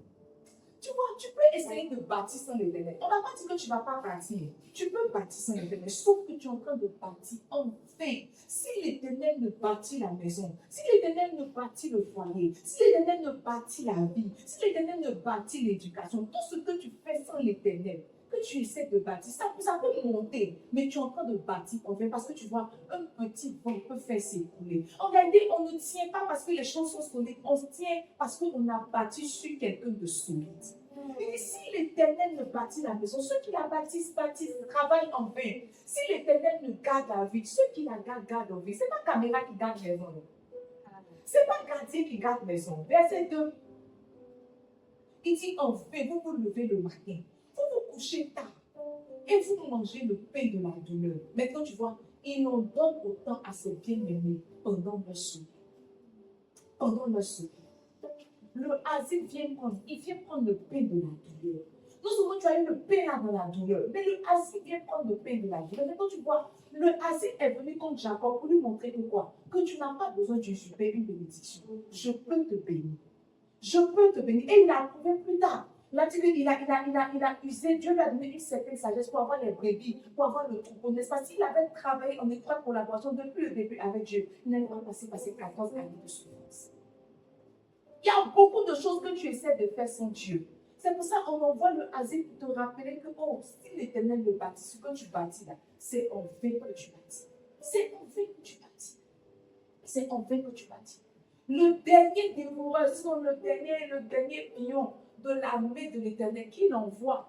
Tu vois, tu peux essayer de bâtir sans l'Éternel. On n'a pas dit que tu ne vas pas bâtir. Tu peux bâtir sans l'Éternel, sauf que tu es en train de bâtir en vain. Si l'Éternel ne bâtit la maison, si l'Éternel ne bâtit le foyer, si l'Éternel ne bâtit la vie, si l'Éternel ne bâtit l'éducation, tout ce que tu fais sans l'Éternel, que tu essaies de bâtir, ça peut monter, mais tu es en train de bâtir en vain parce que tu vois, un petit vent peut faire s'écouler. En réalité, on ne tient pas parce que les choses sont solides, on se tient parce qu'on a bâti sur quelqu'un de solide. Et si l'Éternel ne bâtit la maison, ceux qui la bâtissent, travaillent en vain. Si l'Éternel ne garde la vie, ceux qui la gardent en vie. Ce n'est pas caméra qui garde maison. Ce n'est pas gardien qui garde maison. Verset 2. Il dit en vain, vous vous levez le matin. Vous vous couchez tard. Et vous mangez le pain de la douleur. Maintenant, tu vois, il en donne autant à ses bien-aimés pendant leur souper. Pendant leur souper. Le asile vient prendre, il vient prendre le pain de la douleur. Non seulement tu as eu le pain là dans la douleur, mais le asile vient prendre le pain de la douleur. Maintenant, tu vois, le asile est venu contre Jacob pour lui montrer que quoi? Que tu n'as pas besoin d'une super une bénédiction. Je peux te bénir. Je peux te bénir. Et il a prouvé plus tard. Là, tu il a usé, Dieu lui a donné une certaine sagesse pour avoir les brebis, pour avoir le troupeau. N'est-ce pas? S'il avait travaillé en étroite collaboration depuis le début avec Dieu, il n'allait pas passer 14 années de souffrance. Il y a beaucoup de choses que tu essaies de faire sans Dieu. C'est pour ça qu'on envoie le asile pour te rappeler que, oh, si l'Éternel le bâtit, ce que tu bâtis là, c'est en vain que tu bâtis. C'est en vain que tu bâtis. C'est en vain que tu bâtis. Le dernier dévoreur, sinon le dernier pion de l'armée de l'Éternel qu'il envoie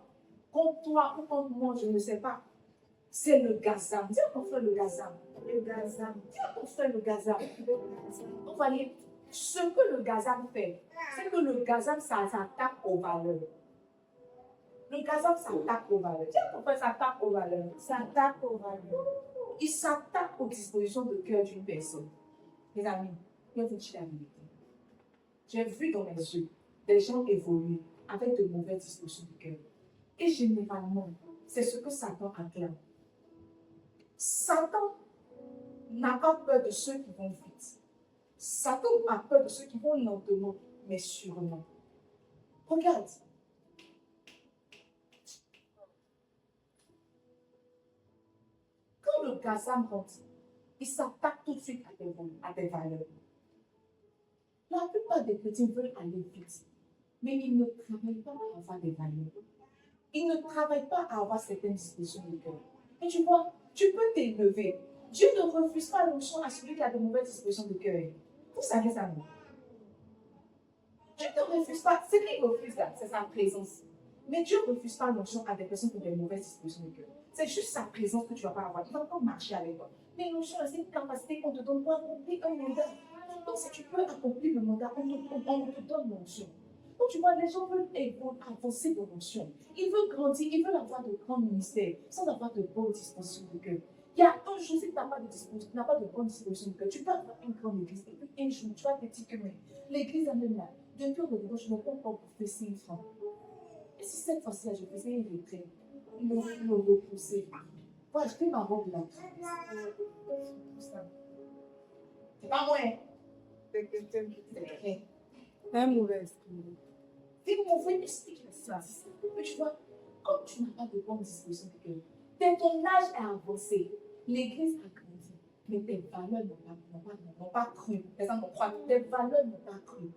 contre toi ou contre moi, je ne sais pas, c'est le gazam. Dis à ton frère le gazam. Le gazam. Dis à ton frère le gazam. On va lire. Ce que le gazam fait, c'est que le gazam, ça s'attaque aux valeurs. Le gazam s'attaque aux valeurs. Dis à ton frère, s'attaque aux valeurs. S'attaque aux valeurs. Il s'attaque aux dispositions de cœur d'une personne. Mes amis, je vais vous dire la vérité. J'ai vu dans mes yeux des gens évoluer avec de mauvaises dispositions de cœur. Et généralement, c'est ce que Satan acclame. Satan n'a pas peur de ceux qui vont vite. Satan a peur de ceux qui vont lentement, mais sûrement. Regarde. Quand le gazam rentre, il s'attaque tout de suite à tes valeurs. La plupart des chrétiens veulent aller vite, mais ils ne travaillent pas à avoir des valeurs. Ils ne travaillent pas à avoir certaines dispositions de cœur. Et tu vois, tu peux t'élever. Dieu ne refuse pas l'onction à celui qui a de mauvaises dispositions de cœur. Vous savez ça, non? Dieu ne refuse pas. Ce qu'il refuse là, c'est sa présence. Mais Dieu ne refuse pas l'onction à des personnes qui ont des mauvaises dispositions de cœur. C'est juste sa présence que tu ne vas pas avoir. Il va pas marcher avec toi. Mais l'onction, c'est une capacité qu'on te donne pour accomplir un mandat. Donc, si tu peux accomplir le mandat, on te donne l'onction. Donc, tu vois, les gens veulent avancer de l'onction. Ils veulent grandir, ils veulent avoir de grands ministères sans avoir de bonnes dispositions de cœur. Il y a un jour, si tu n'as pas de disposition, tu n'as pas de bonne disposition de cœur, tu peux avoir une grande église. Et puis un jour, tu vas te dire que l'église amène là, d'un cœur de dedans, je n'ai pas encore bouffé 5 francs. Et si cette fois-ci, je faisais une retraite, ils me repousser pour acheter ma robe là. C'est pas moi. C'est Un mauvais esprit. c'est mauvais esprit qui ça. Mais tu vois, comme tu n'as pas de bonne disposition de cœur, dès ton âge est avancé, l'église a grandi, mais tes valeurs n'ont pas cru. Les gens n'ont pas cru. Tes valeurs n'ont pas cru.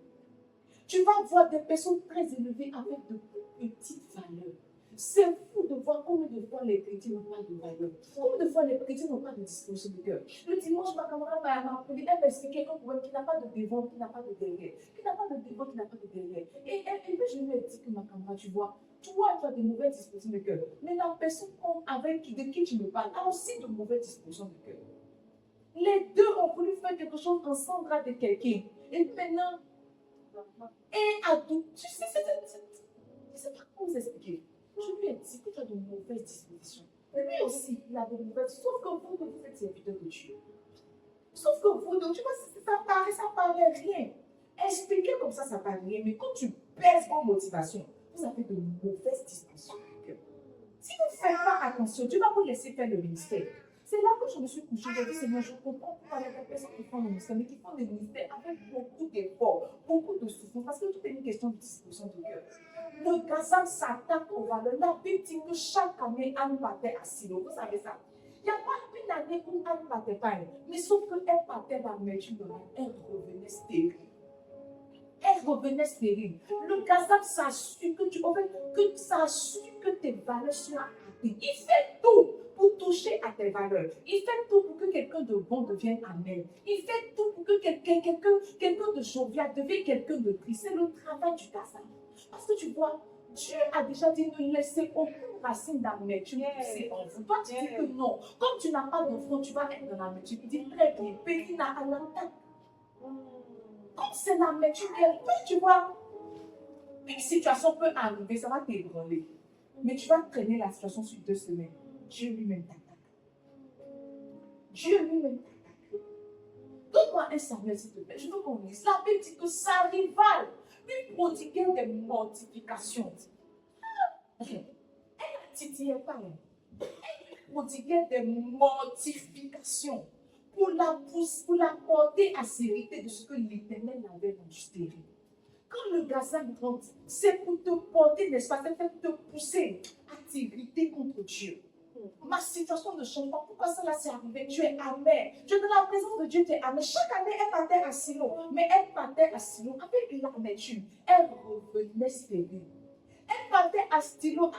Tu vas voir des personnes très élevées avec de petites valeurs. C'est fou de voir combien de fois les chrétiens n'ont pas de valeur. Combien de fois les chrétiens n'ont pas de disposition de cœur. Le dimanche, ma camarade m'a appris, elle m'a expliqué un problème qui n'a pas de devant, qui n'a pas de derrière. Qui n'a pas de devant, qui n'a pas de derrière. Et puis je lui ai dit que ma camarade, tu vois, tu as de mauvaises dispositions de cœur. Mais la personne de qui tu me parles a aussi de mauvaises dispositions de cœur. Les deux ont voulu faire quelque chose ensemble avec quelqu'un. Et maintenant, un adulte, tu sais, je ne sais pas comment vous expliquer. Je lui ai dit que tu as de mauvaises dispositions. Mais lui aussi, il a de mauvaises. Sauf que vous êtes serviteur de Dieu. Sauf que vous, donc, tu vois, ça paraît rien. Expliquer comme ça paraît rien. Mais quand tu baisses en motivation, vous avez de mauvaises dispositions. Si vous ne faites pas attention, Dieu va vous laisser faire le ministère. C'est là que je me suis couchée. J'ai dit, Seigneur, je comprends pourquoi il y a des personnes qui font le ministère, mais qui font le ministère avec beaucoup d'efforts, beaucoup de souffrance, parce que tout est une question de disposition de cœur. Le gazam s'attaque aux valeurs. La Bible dit que chaque année, Anne partait à Silo. Vous savez ça? Il n'y a pas une année où Anne ne partait pas, mais sauf qu'elle partait d'amertume de l'âme. Elle revenait stérile. Elle revenait stérile. Le gazam s'assure que tes valeurs soient atteintes. Il fait tout pour toucher à tes valeurs. Il fait tout pour que quelqu'un de bon devienne amer. Il fait tout pour que quelqu'un de jovial devienne quelqu'un de triste. C'est le travail du gazam. Parce que tu vois, Dieu a déjà dit ne laissez aucune racine d'amertume pousser en vous. Toi, tu dis que non. Comme tu n'as pas d'enfant, tu vas être dans l'amertume. Il dit très bien, Pétina à l'attaque. Comme c'est l'amertume, tu vois, une situation peut arriver, ça va t'ébranler. Mais tu vas traîner la situation sur 2 semaines. Dieu lui-même t'attaque. Dieu lui-même t'attaque. Donne-moi un Samuel, s'il te plaît. Je veux qu'on lise. La Bible dit que sa rivale lui prodiguait des mortifications. Elle ne titillait pas. Elle lui prodiguait des mortifications pour la porter à s'hériter de ce que l'Éternel avait enregistré. Quand le gazelle grandit, c'est pour te porter, n'est-ce pas? C'est pour te pousser à t'irriter contre Dieu. Ma situation ne change pas. Pourquoi cela s'est arrivé? Tu es amer. Tu es dans la présence de Dieu, tu es amer. Chaque année, elle partait à Silo. Mais elle partait à Silo avec l'amertume. Elle revenait stérile. Elle partait à Silo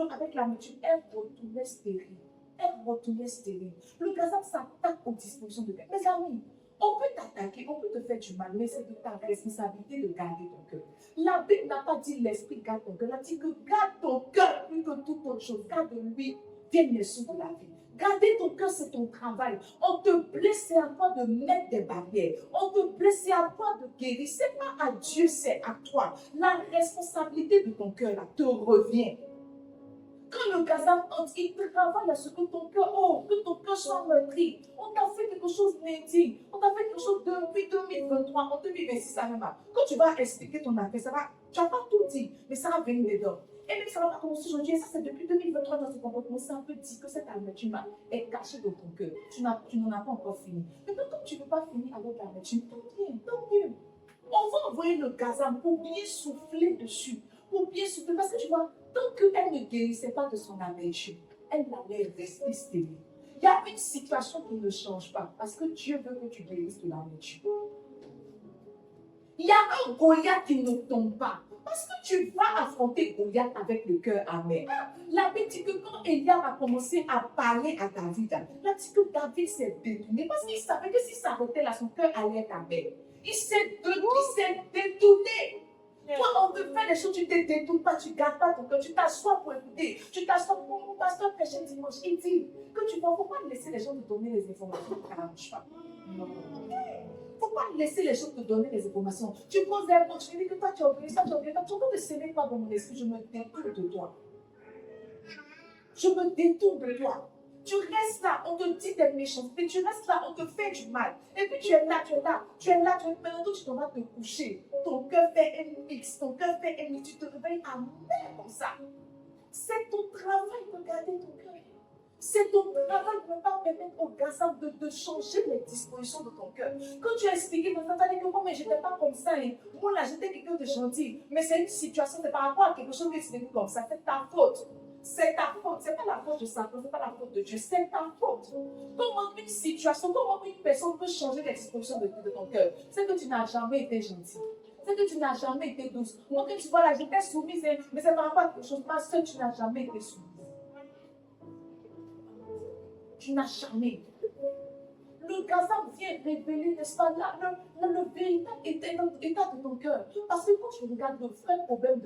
avec l'amertume. Elle retournait stérile. Elle retournait stérile. Le gazelle s'attaque aux dispositions de Dieu. Mes amis, on peut t'attaquer, on peut te faire du mal, mais c'est de ta responsabilité de garder ton cœur. La Bible n'a pas dit l'esprit garde ton cœur. Elle a dit que garde ton cœur plus que toute autre chose. Car de lui viennent les sources de la vie. Garder ton cœur, c'est ton travail. On te blesse, c'est à toi de mettre des barrières. On te blesse, c'est à toi de guérir. Ce n'est pas à Dieu, c'est à toi. La responsabilité de ton cœur, là, te revient. Quand le gazelle entre, il travaille à ce que ton cœur soit meurtri. On t'a fait quelque chose d'indigne. On t'a fait quelque chose depuis 2023, en 2026, ça même. Quand tu vas expliquer ton affaire, tu n'as pas tout dit, mais ça va venir dedans. Et même ça va pas commencer aujourd'hui, ça c'est depuis 2023 dans ce comportement. C'est un peu dit que cette amertume est cachée dans ton cœur. Tu n'en as pas encore fini. Mais comme tu ne veux pas finir avec l'amertume, tant mieux. On va envoyer le gazelle pour bien souffler dessus. Pour bien souffler. Parce que tu vois, tant qu'elle ne guérissait pas de son amertume, elle allait rester stérile. Il y a une situation qui ne change pas. Parce que Dieu veut que tu guérisses de l'amertume. Il y a un Goliath qui ne tombe pas. Parce que tu vas affronter Goliath avec le cœur amer. La Bible dit que quand Eliab a commencé à parler à David, il a dit que David s'est détourné. Parce qu'il savait que s'il s'arrêtait là, son cœur allait être amer. Il s'est détourné. Toi, on te fait des choses, tu ne te détournes pas, tu ne gardes pas ton cœur, tu t'assois pour écouter. Tu t'assois pour mon pasteur prêcher dimanche. Il dit que tu ne vas pas laisser les gens te donner les informations qui n'arrangent pas. Non. Il ne faut pas laisser les gens te donner les informations. Tu poses des mots, tu dis que toi tu as oublié ça, tu as oublié ça. Tu ne peux te s'aimer pas dans mon esprit, je me détourne de toi. Je me détourne de toi. Tu restes là, on te dit des méchancetés, tu restes là, on te fait du mal. Et puis tu es là. Maintenant tu t'en vas te coucher. Ton cœur fait un mix, tu te réveilles amer comme ça. C'est ton travail de garder ton cœur. C'est ton travail de ne pas permettre au gazelle de changer les dispositions de ton cœur. Quand tu as expliqué, tu as dit que moi, mais je n'étais pas comme ça. Moi là, j'étais quelqu'un de gentil. Mais c'est une situation, c'est par rapport à quelque chose qui s'est comme ça. C'est ta faute. C'est ta faute. Ce n'est pas la faute de Satan, ce n'est pas la faute de Dieu. C'est ta faute. Comment une situation, comment une personne peut changer les dispositions de ton cœur? C'est que tu n'as jamais été gentil. C'est que tu n'as jamais été douce. Moi, quand tu vois là, j'étais soumise, mais c'est par rapport à quelque chose. Parce que tu n'as jamais été soumise. Tu n'as jamais. Le gazelle vient révéler, n'est-ce pas, le véritable état de ton cœur. Parce que quand tu regardes le vrai problème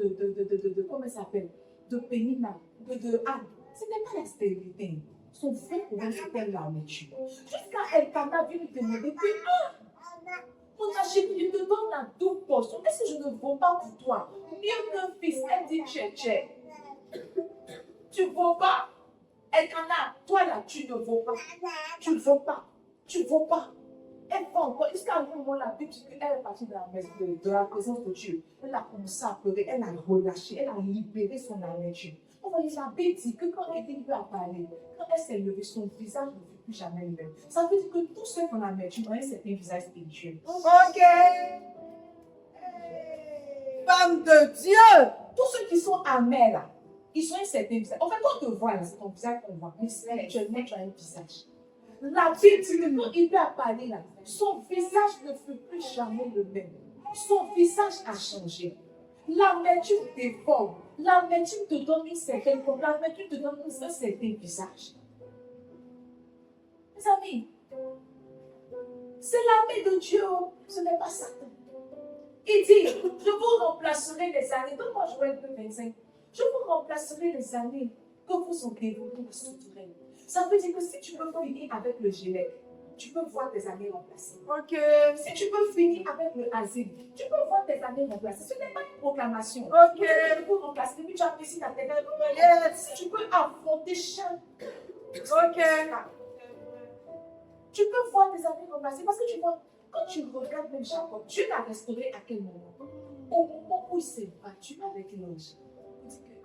comment ça s'appelle, de Pénina, de Anne, ce n'est pas la stérilité. Son vrai problème, c'était l'amertume. Jusqu'à Elkana vient lui demander que, mon chérie, il te donne la double portion. Est-ce que je ne vaux pas pour toi? Mieux qu'un fils, elle dit tché. Tu ne vaux pas. Elkana, toi là, tu ne vaux pas. Tu ne vaux pas. Tu ne vaux pas. Elle va encore, jusqu'à un moment, la Bible dit qu'elle est partie de la présence de Dieu. Elle a commencé à pleurer, elle a relâché, elle a libéré son amertume. Vous voyez, la Bible dit que quand Élie lui a parlé, quand elle s'est levée, son visage ne fut plus jamais le même. Ça veut dire que tous ceux qui ont l'amertume ont un certain visage spirituel. Ok. Femme de Dieu. Tous ceux qui sont amers là, ils ont un certain visage. En fait, quand on te voit là, c'est ton visage qu'on voit. Mais spirituellement, tu as un visage. La Bible dit que quand il lui a parlé là, son visage ne fut plus jamais le même. Son visage a changé. L'amertume déforme. L'amertume te donne une certaine forme. L'amertume te donne un certain visage. Mes amis, c'est l'armée de Dieu, ce n'est pas Satan. Il dit, je vous remplacerai les années. Donne-moi Joël 2,25. Je vous remplacerai les années que vous ont dévorées la souterraine. Ça veut dire que si tu veux finir avec le gilet, tu peux voir tes années remplacées. Ok. Si tu peux finir avec le asile, tu peux voir tes années remplacées. Ce n'est pas une proclamation. Ok. Tu peux remplacer, puis tu apprécies ta tête. Yes. Tu peux affronter chaque. Ok. Tu peux voir tes années remplacées parce que tu vois, quand tu regardes même Jacob, Dieu l'a restauré à quel moment? Au moment où il s'est battu avec l'ange. Il dit que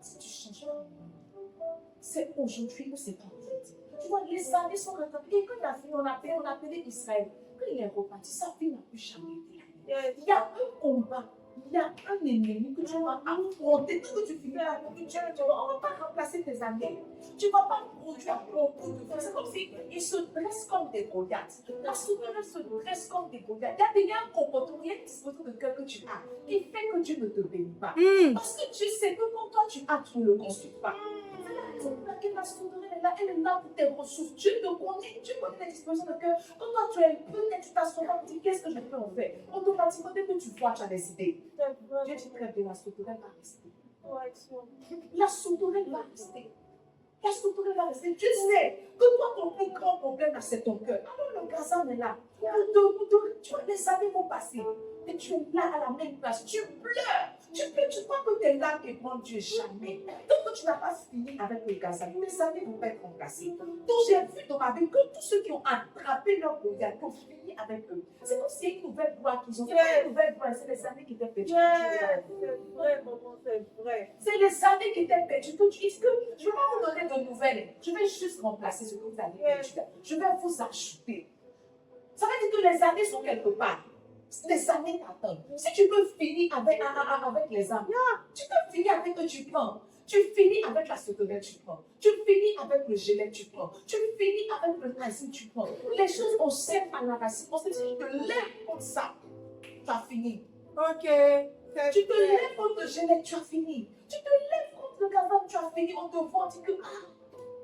si tu changes pas, c'est aujourd'hui ou c'est pas aujourd'hui. Tu vois, les années sont rattrapées. Et quand il a fini, on a appelé Israël. Quand il est reparti, sa vie n'a plus jamais été la même. Il y a un combat, il y a un ennemi que tu vas affronter. Tout que tu finis là, on ne va pas remplacer tes années. Tu ne vas pas produire beaucoup de fois. C'est comme si ils se dressent comme des Goliaths. La souveraineté se dresse comme des Goliaths. Il y a un comportement, il y a une disposition de cœur que tu as qui fait que Dieu ne te bénit pas. Parce que tu sais que quand toi tu as, tu ne le consultes pas. C'est la raison pour laquelle la souveraineté est là. Elle est là pour tes ressources. Dieu te connaît, Dieu connaît les dispositions de cœur. Quand toi tu es peut-être, tu t'assois, tu dis qu'est-ce que je peux en faire. Automatiquement, dès que tu vois, tu as décidé. Dieu dit très bien, la souveraineté va rester. La souveraineté va rester. La souveraineté va rester. Tu sais que toi, ton plus grand problème, c'est ton cœur. Alors le gazan est là. Tu vois, les années vont passer. Et tu es là à la même place. Tu pleures. Tu crois que tes larmes ébranlent Dieu jamais. Donc que tu n'as pas fini avec le gazan, les années vont être remplacées. Donc j'ai vu dans ma vie que tous ceux qui ont attrapé leur Goliath ont fini avec eux. C'est comme si une nouvelle gloire qu'ils ont. C'est pas une nouvelle gloire, c'est les années qui étaient perdues. C'est vrai, maman, c'est vrai. C'est les années qui étaient perdues. Que tu dis que je ne vais pas vous donner de nouvelles. Je vais juste remplacer ce que vous avez perdu. Je vais vous ajouter. Ça veut dire que les années sont quelque part. Les années t'attendent. Si tu peux finir avec les âmes, tu peux finir avec eux, tu prends. Tu finis avec la sauterelle, tu prends. Tu finis avec le gelé, tu prends. Tu finis avec le racine, tu prends. Les choses, on sème à la racine. On sait si tu te lèves comme ça, tu as fini. Ok. Tu te lèves contre le gelé, tu as fini. Tu te lèves contre le gazon, tu as fini. On te voit, on dit que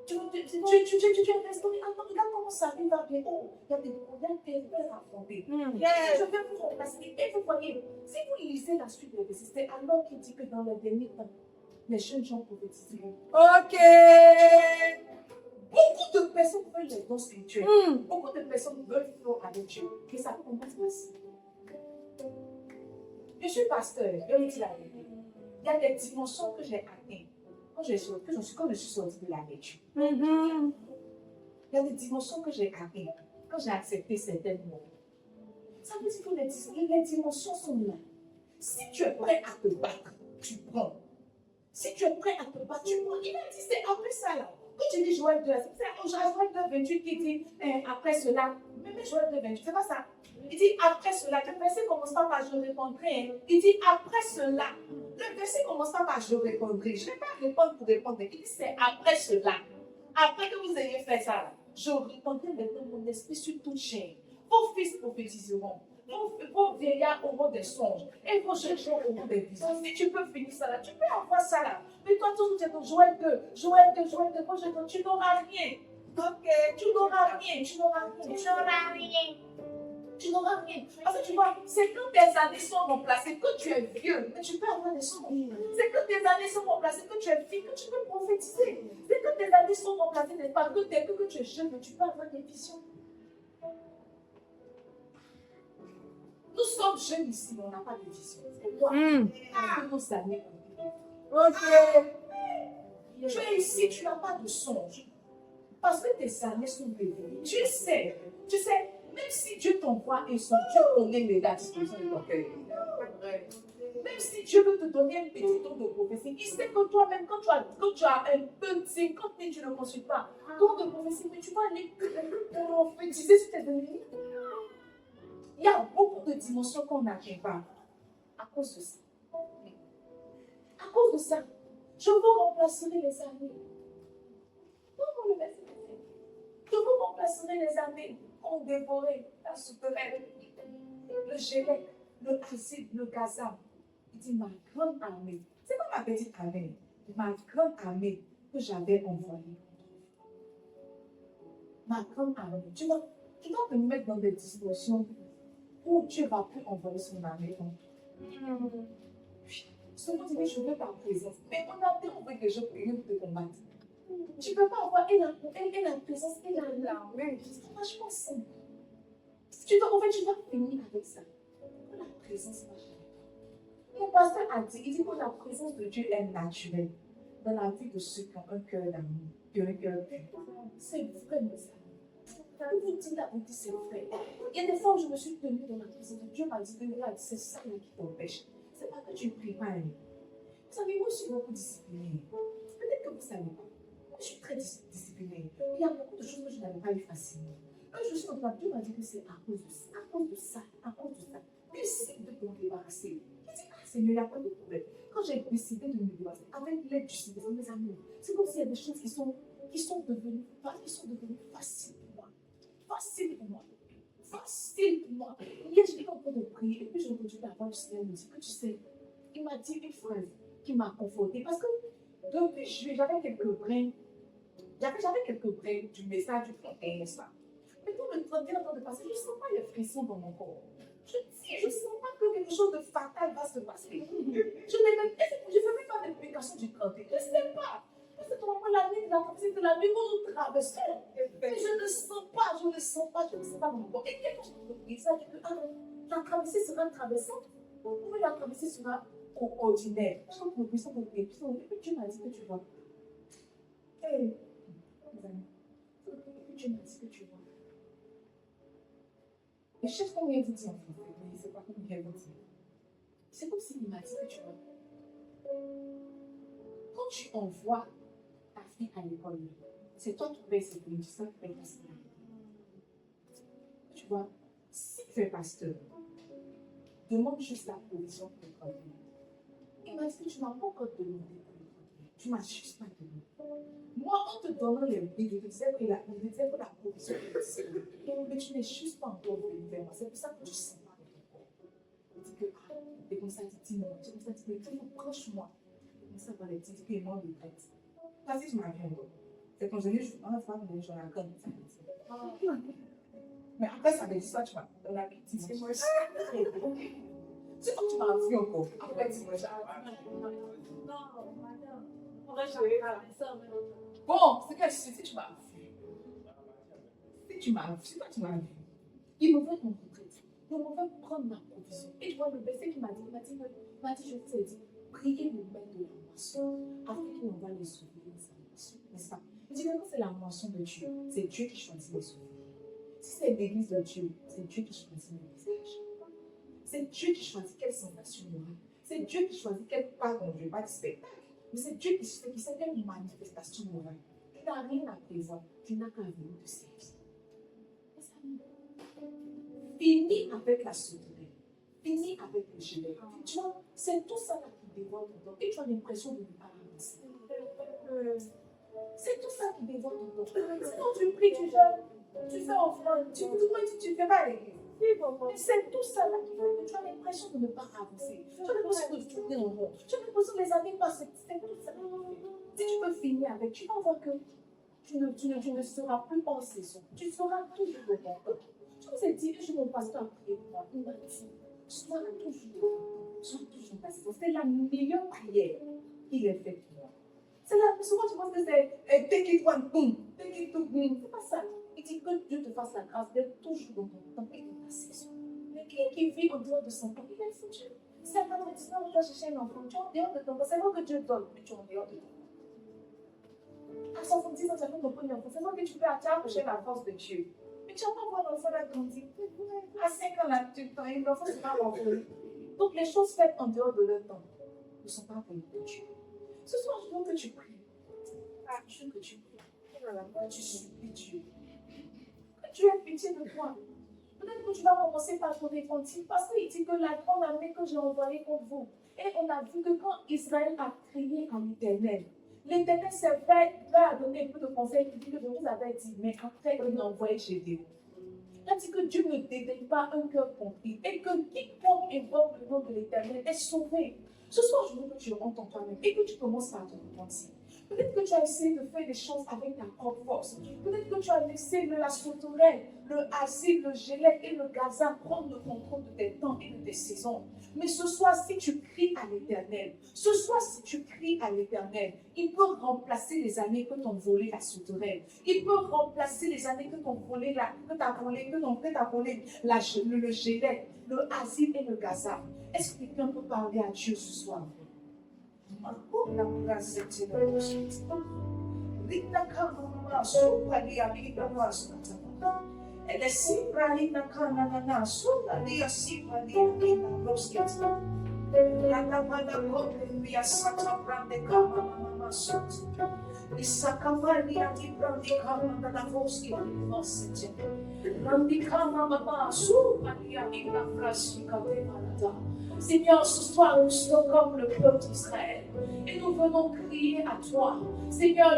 tu es restauré. Attends, regarde comment sa vie va bien. Oh, il y a des problèmes terribles à affronter. Je vais vous remplacer. Et vous voyez, si vous lisez la suite des versets, c'est alors qu'il dit que dans les derniers temps, les jeunes gens prophétisent. Ok. Beaucoup de personnes veulent les dons spirituels. Beaucoup de personnes veulent flow avec Dieu. Mais ça peut pas se passer. Je suis pasteur, je le dis la vérité. Il y a des dimensions que j'ai atteintes quand je suis sortie de la lecture. Il y a des dimensions que j'ai atteintes quand j'ai accepté certains mots. Ça veut dire que les dimensions sont là. Si tu es prêt à te battre, tu prends. Si tu es prêt à te battre, tu prends. Il a dit, c'est après ça là. Quand tu dis Joël 2, c'est Joël 2, 28 qui dit après cela. Même Joël 2, 28, c'est pas ça. Il dit après cela. Le verset commence pas par je répondrai. Il dit après cela. Le verset commence pas par je répondrai. Je ne vais pas répondre pour répondre. Il dit c'est après cela. Après que vous ayez fait ça, là, je répondrai maintenant mon esprit sur toute chair. Vos fils prophétiseront. Vos vieillards auront des songes. Et vos jeunes gens auront des visions. Si tu peux finir ça là, tu peux avoir ça là. Mais toi, tout tu es dans Joël 2, quand je dis, tu n'auras rien. Ok, tu n'auras rien. Tu n'auras rien. Parce que tu vois, c'est quand tes années sont remplacées que tu es vieux, que tu peux avoir des songes. C'est quand tes années sont remplacées que tu es fille, que tu peux prophétiser. C'est quand tes années sont remplacées, n'est pas que tu es jeune, que tu peux avoir des visions. Nous sommes jeunes ici, mais on n'a pas de vision. Pourquoi? Parce que nos années ont été. Ok. Tu es ici, tu n'as pas de songe. Parce que tes années sont développées. Tu sais, même si Dieu t'envoie un songe, Dieu connaît la disposition de ton cœur. Même si Dieu veut te donner un petit don de prophétie, il sait que toi-même, quand tu as un petit, quand tu ne consultes pas, don de prophétie, mais tu vas aller prophétiser sur tes ennemis. Il y a beaucoup de dimensions qu'on n'atteint pas à cause de ça. À cause de ça, je vous remplacerai les années. Comment le verset? Je vous remplacerai les années qu'on dévorait la souterraine, le gélec, le acide, le gazam. Il dit ma grande armée. C'est pas ma petite armée, ma grande armée que j'avais envoyée. Ma grande armée. Tu dois te mettre dans des dispositions où Dieu va plus envoyer son armée. Souvent, tu dis, je veux ta présence. Mais on a tellement envie que je prie pour te combattre. Tu ne peux pas avoir et la présence et la l'armée. Franchement, c'est. En fait, tu vas finir avec ça. Quand la présence va avec toi. Mon pasteur a dit, il dit que la présence de Dieu est naturelle dans la vie de ceux qui ont un cœur d'amour, qui ont un cœur pur. C'est vrai, mes amis. Vous dites la vérité, c'est vrai. Il y a des fois où je me suis tenue dans la présence de Dieu, m'a dit, regarde, c'est ça là qui t'empêche. C'est pas que tu ne pries pas. Vous savez, moi, je suis beaucoup disciplinée. Peut-être que vous ne savez pas. Moi, je suis très disciplinée. Il y a beaucoup de choses que je n'avais pas eu facilement. Quand je suis dans la Dieu m'a dit que c'est à cause de ça, à cause de ça, à cause de ça. Décide de t'en débarrasser. Il dit, ah Seigneur, il n'y a pas de problème. Quand j'ai décidé de me débarrasser, avec l'aide du Seigneur, mes amis, c'est comme s'il y a des choses qui sont devenues faciles pour moi. Facile pour moi. Facile pour moi. Hier, j'étais en train de prier et puis je continue à voir le Seigneur me dire que tu sais, il m'a dit une phrase qui m'a confortée parce que depuis juillet, j'avais quelques brins du message du 31, n'est-ce pas? Mais tout le temps est en train de passer, je ne sens pas les frissons dans mon corps. Je ne sens pas que quelque chose de fatal va se passer. Je ne fais même pas d'implication du 31. Je ne sais pas. Parce que normalement, la nuit de la traversée de la nuit, nous traversons. Mais je ne sens pas dans mon corps. Et quelque chose de prier, ça dit que la traversée sera traversante, ou la traversée sera ordinaire. Je pense que nous puissions prier. Et puis Dieu m'a dit que tu vois. Et puis Dieu m'a dit que tu vois. Et je sais combien vous dit en français, mais je ne sais pas combien vous dit. C'est comme s'il m'a dit que tu vois. Quand tu envoies ta fille à l'école, c'est toi qui payes ses billets, c'est toi qui payes ta scolarité. Tu vois, si tu es pasteur, demande juste la provision pour le travail. Il m'a dit que tu n'as pas encore demandé pour le travail. Tu ne m'as juste pas demandé. Moi, en te donnant les billes, je te disais que la provision existe. Mais tu n'es juste pas encore venu vers moi. C'est pour ça que tu ne sens pas de ton corps. Il dit que, t'es comme ça, dit non. Tu es comme ça, dit mais proche-moi. Comme ça, par les petits, que moi, je regrette. Vas-y, je m'arrête. C'est quand je dis, je pense pas que je la connais. Mais après, ça veut dire ça, tu vas dans la petite. C'est moi. C'est quand tu m'as vu encore. Après, dis-moi ça. Non, madame. On va gérer ça. Bon, c'est que si tu m'as vu. Si tu m'as vu, c'est pas tu m'as vu. Il me veut mon retraite. Il me veut prendre ma provision. Et tu vois, le verset qui m'a dit, je t'ai dit, priez le maître de la moisson, afin qu'il envoie les ouvriers de sa moisson. N'est-ce pas? Il dit que quand c'est la moisson de Dieu, c'est Dieu qui choisit les ouvriers. Si c'est l'église de Dieu, c'est Dieu qui choisit le message. C'est Dieu qui choisit quelle sensation il y aura. C'est Dieu qui choisit quelle part on ne veut pas de spectacle. Mais c'est Dieu qui sait quelle manifestation il y aura. Tu n'as rien à prévoir. Tu n'as qu'à venir te servir. Finis avec la souterraine. Finis avec le gilet. Tu vois, c'est tout ça là qui dévoile ton temps. Et tu as l'impression de ne pas avancer. C'est tout ça qui dévoile ton temps. Sinon tu pries, tu jeûnes, tu fais offrande, tu ne fais pas à l'église. Mais c'est tout ça là qui fait que tu as l'impression de ne pas avancer. Tu as l'impression de tourner en rond. Tu as l'impression que les années passent. C'est tout ça. Si tu peux finir avec, tu vas voir que tu ne seras plus en saison. Tu seras toujours au bon temps. Je vous ai dit, je mon pasteur a prié pour moi. Il m'a dit, sois toujours patient. C'est la meilleure prière qu'il ait faite pour moi. C'est là, souvent tu penses que c'est take it one, boom, take it two, boom. C'est pas ça. Il dit que Dieu te fasse la grâce d'être toujours dans ton temps et dans ta saison. Mais qui vit au dehors de son temps, il est foutu. Si à 99 ans, tu vas chercher un enfant, tu es en dehors de ton temps. C'est vrai que Dieu donne, mais tu es en dehors de ton temps. À 70 ans, tu as fait ton premier enfant. C'est vrai que tu peux accrocher la force de Dieu. Mais tu vas pas voir l'enfant là grandir. À 5 ans, là, l'enfant ne pas l'enfant. Donc les choses faites en dehors de leur temps ne sont pas pour Dieu. Ce soir, je veux que tu pries. Je veux que tu pries. Que tu supplies Dieu. Que Dieu ait pitié de toi. Peut-être que tu vas commencer par ton repentir. Parce qu'il dit que la grande armée que j'ai envoyée contre vous. Et on a vu que quand Israël a crié à l'Éternel, l'Éternel s'est fait à donner un peu de conseils. Il dit que je vous avais dit, mais après, il m'a envoyé chez Dieu. Il a dit que Dieu ne dédaigne pas un cœur compris. Et que quiconque invoque le nom de l'Éternel est sauvé. Ce soir, je veux que tu rentres en toi-même et que tu commences par te repentir. Peut-être que tu as essayé de faire des choses avec ta propre force. Peut-être que tu as laissé la sauterelle, le asile, le gelé et le gazan prendre le contrôle de tes temps et de tes saisons. Mais ce soir, si tu cries à l'Éternel, il peut remplacer les années que t'ont volé la sauterelle. Il peut remplacer les années que t'ont volé le gelé, le asile et le gazan. Est-ce que quelqu'un peut parler à Dieu ce soir? Seigneur, ce soir, nous sommes comme le peuple d'Israël et nous venons crier à toi. Seigneur,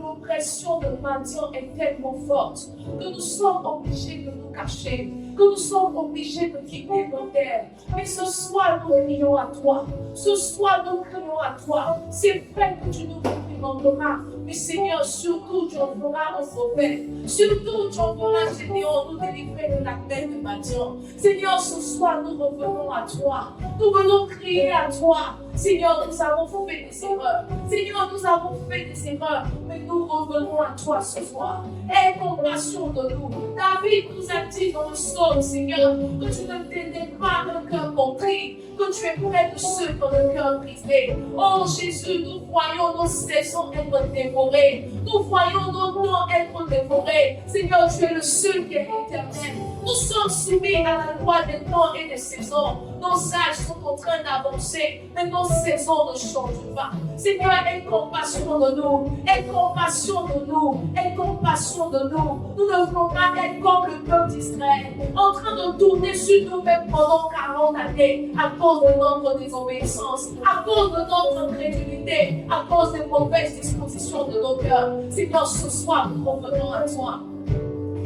l'oppression de Madian est tellement forte que nous sommes obligés de nous cacher, que nous sommes obligés de quitter nos terres. Mais ce soir, nous crions à toi. Ce soir, nous crions à toi. C'est vrai que tu nous réprimanderas, mais Seigneur, surtout, tu enverras un prophète. Surtout, tu enverras Gédéon nous délivrer de la main de Madian. Seigneur, ce soir, nous revenons à toi. Nous venons crier à toi. Seigneur, nous avons fait des erreurs. Seigneur, nous avons fait des erreurs. Mais nous revenons à toi ce soir. Aie compassion de nous. David nous a dit dans le psaume, Seigneur, que tu ne t'aides pas un cœur contrit, que tu es près de ceux qui ont le cœur brisé. Oh Jésus, nous voyons nos saisons être dévorées. Nous voyons nos temps être dévorés. Seigneur, tu es le seul qui est éternel. Nous sommes soumis à la loi des temps et des saisons. Nos âges sont en train d'avancer, mais nos saisons ne changent pas. Seigneur, aie compassion de nous. Aie compassion de nous. Aie compassion de nous. Nous ne voulons pas être comme le peuple d'Israël, en train de tourner sur nous-mêmes pendant 40 années à cause de notre désobéissance, à cause de notre incrédulité, à cause des mauvaises dispositions de nos cœurs. Seigneur, ce soir, nous revenons à toi.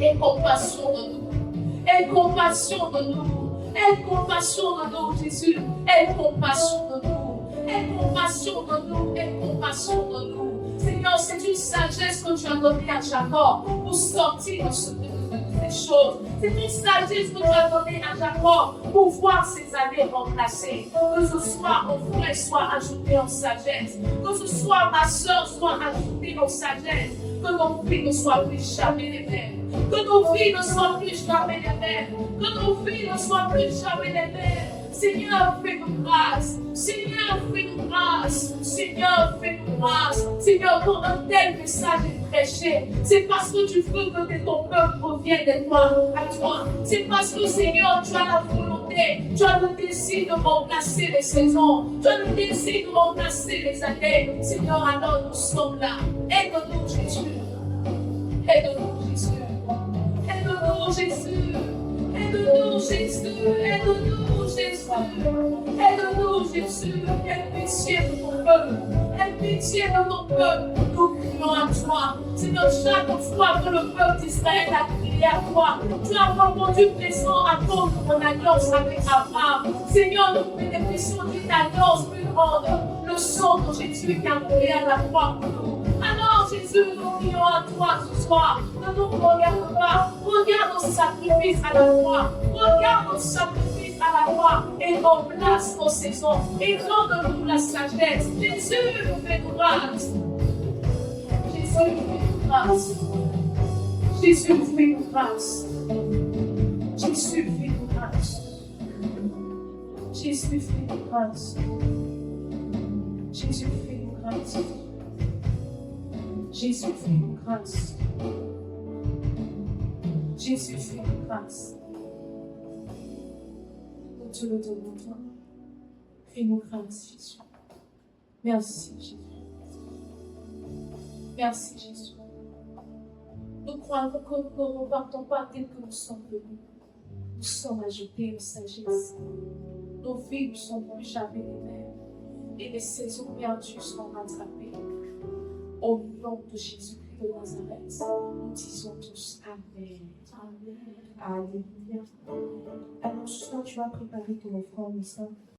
Aie compassion de nous. Aie compassion de nous. Aie compassion de nous, Jésus. Aie compassion de nous. Aie compassion de nous. Aie compassion de nous. Seigneur, c'est une sagesse que tu as donnée à Jacob pour sortir de ces choses. C'est une sagesse que tu as donnée à Jacob pour voir ses années remplacées. Que ce soit mon frère soit ajouté en sagesse. Que ce soit ma soeur soit ajoutée en sagesse. Que nos vies ne soient plus jamais les mêmes. Que nos vies ne soient plus jamais les mêmes. Que nos vies ne soient plus jamais les mêmes. Seigneur, fais-nous grâce. Seigneur, fais-nous grâce. Seigneur, fais-nous grâce. Seigneur, quand un tel message est prêché, c'est parce que tu veux que ton peuple revienne de toi à toi. C'est parce que, Seigneur, tu as la volonté, tu as le désir de remplacer les saisons, tu as le désir de remplacer les années. Seigneur, alors nous sommes là. Aide-nous, Jésus. Aide-nous, Jésus. Aide-nous, Jésus. Aide-nous, Jésus. Aide-nous, Jésus. Aide-nous, Jésus. Aie pitié de ton peuple. Aie pitié de ton peuple. Nous crions à toi. Seigneur, chaque fois que le peuple d'Israël a crié à toi, tu as répondu présent à cause de mon alliance avec Abraham. Seigneur, nous bénéficions d'une alliance plus grande. Le sang de Jésus qui a brûlé à la croix pour nous. Alors, Jésus, nous crions à toi ce soir. Ne nous regarde pas. Regarde nos sacrifices à la croix. Regarde nos sacrifices à la croix et remplace nos saisons. Et donne-nous la sagesse. Jésus, fais-nous grâce. Jésus, fais-nous grâce. Jésus, fais-nous grâce. Jésus, fais-nous grâce. Jésus, fais-nous grâce. Jésus, fais-nous grâce. Jésus, fais-nous grâce. Jésus, fais-nous grâce. Nous te le demandons. Fais-nous grâce, Jésus. Merci, Jésus. Merci, Jésus. Nous croyons que nous ne repartons pas tel que nous sommes venus. Nous sommes ajoutés en sagesse. Nos vies ne sont plus jamais les mêmes. Et les saisons perdues seront rattrapées. Au nom de Jésus-Christ de Nazareth, nous disons tous Amen. Amen. Alléluia. Alors, ce soir, tu as préparé ton offrande, ça.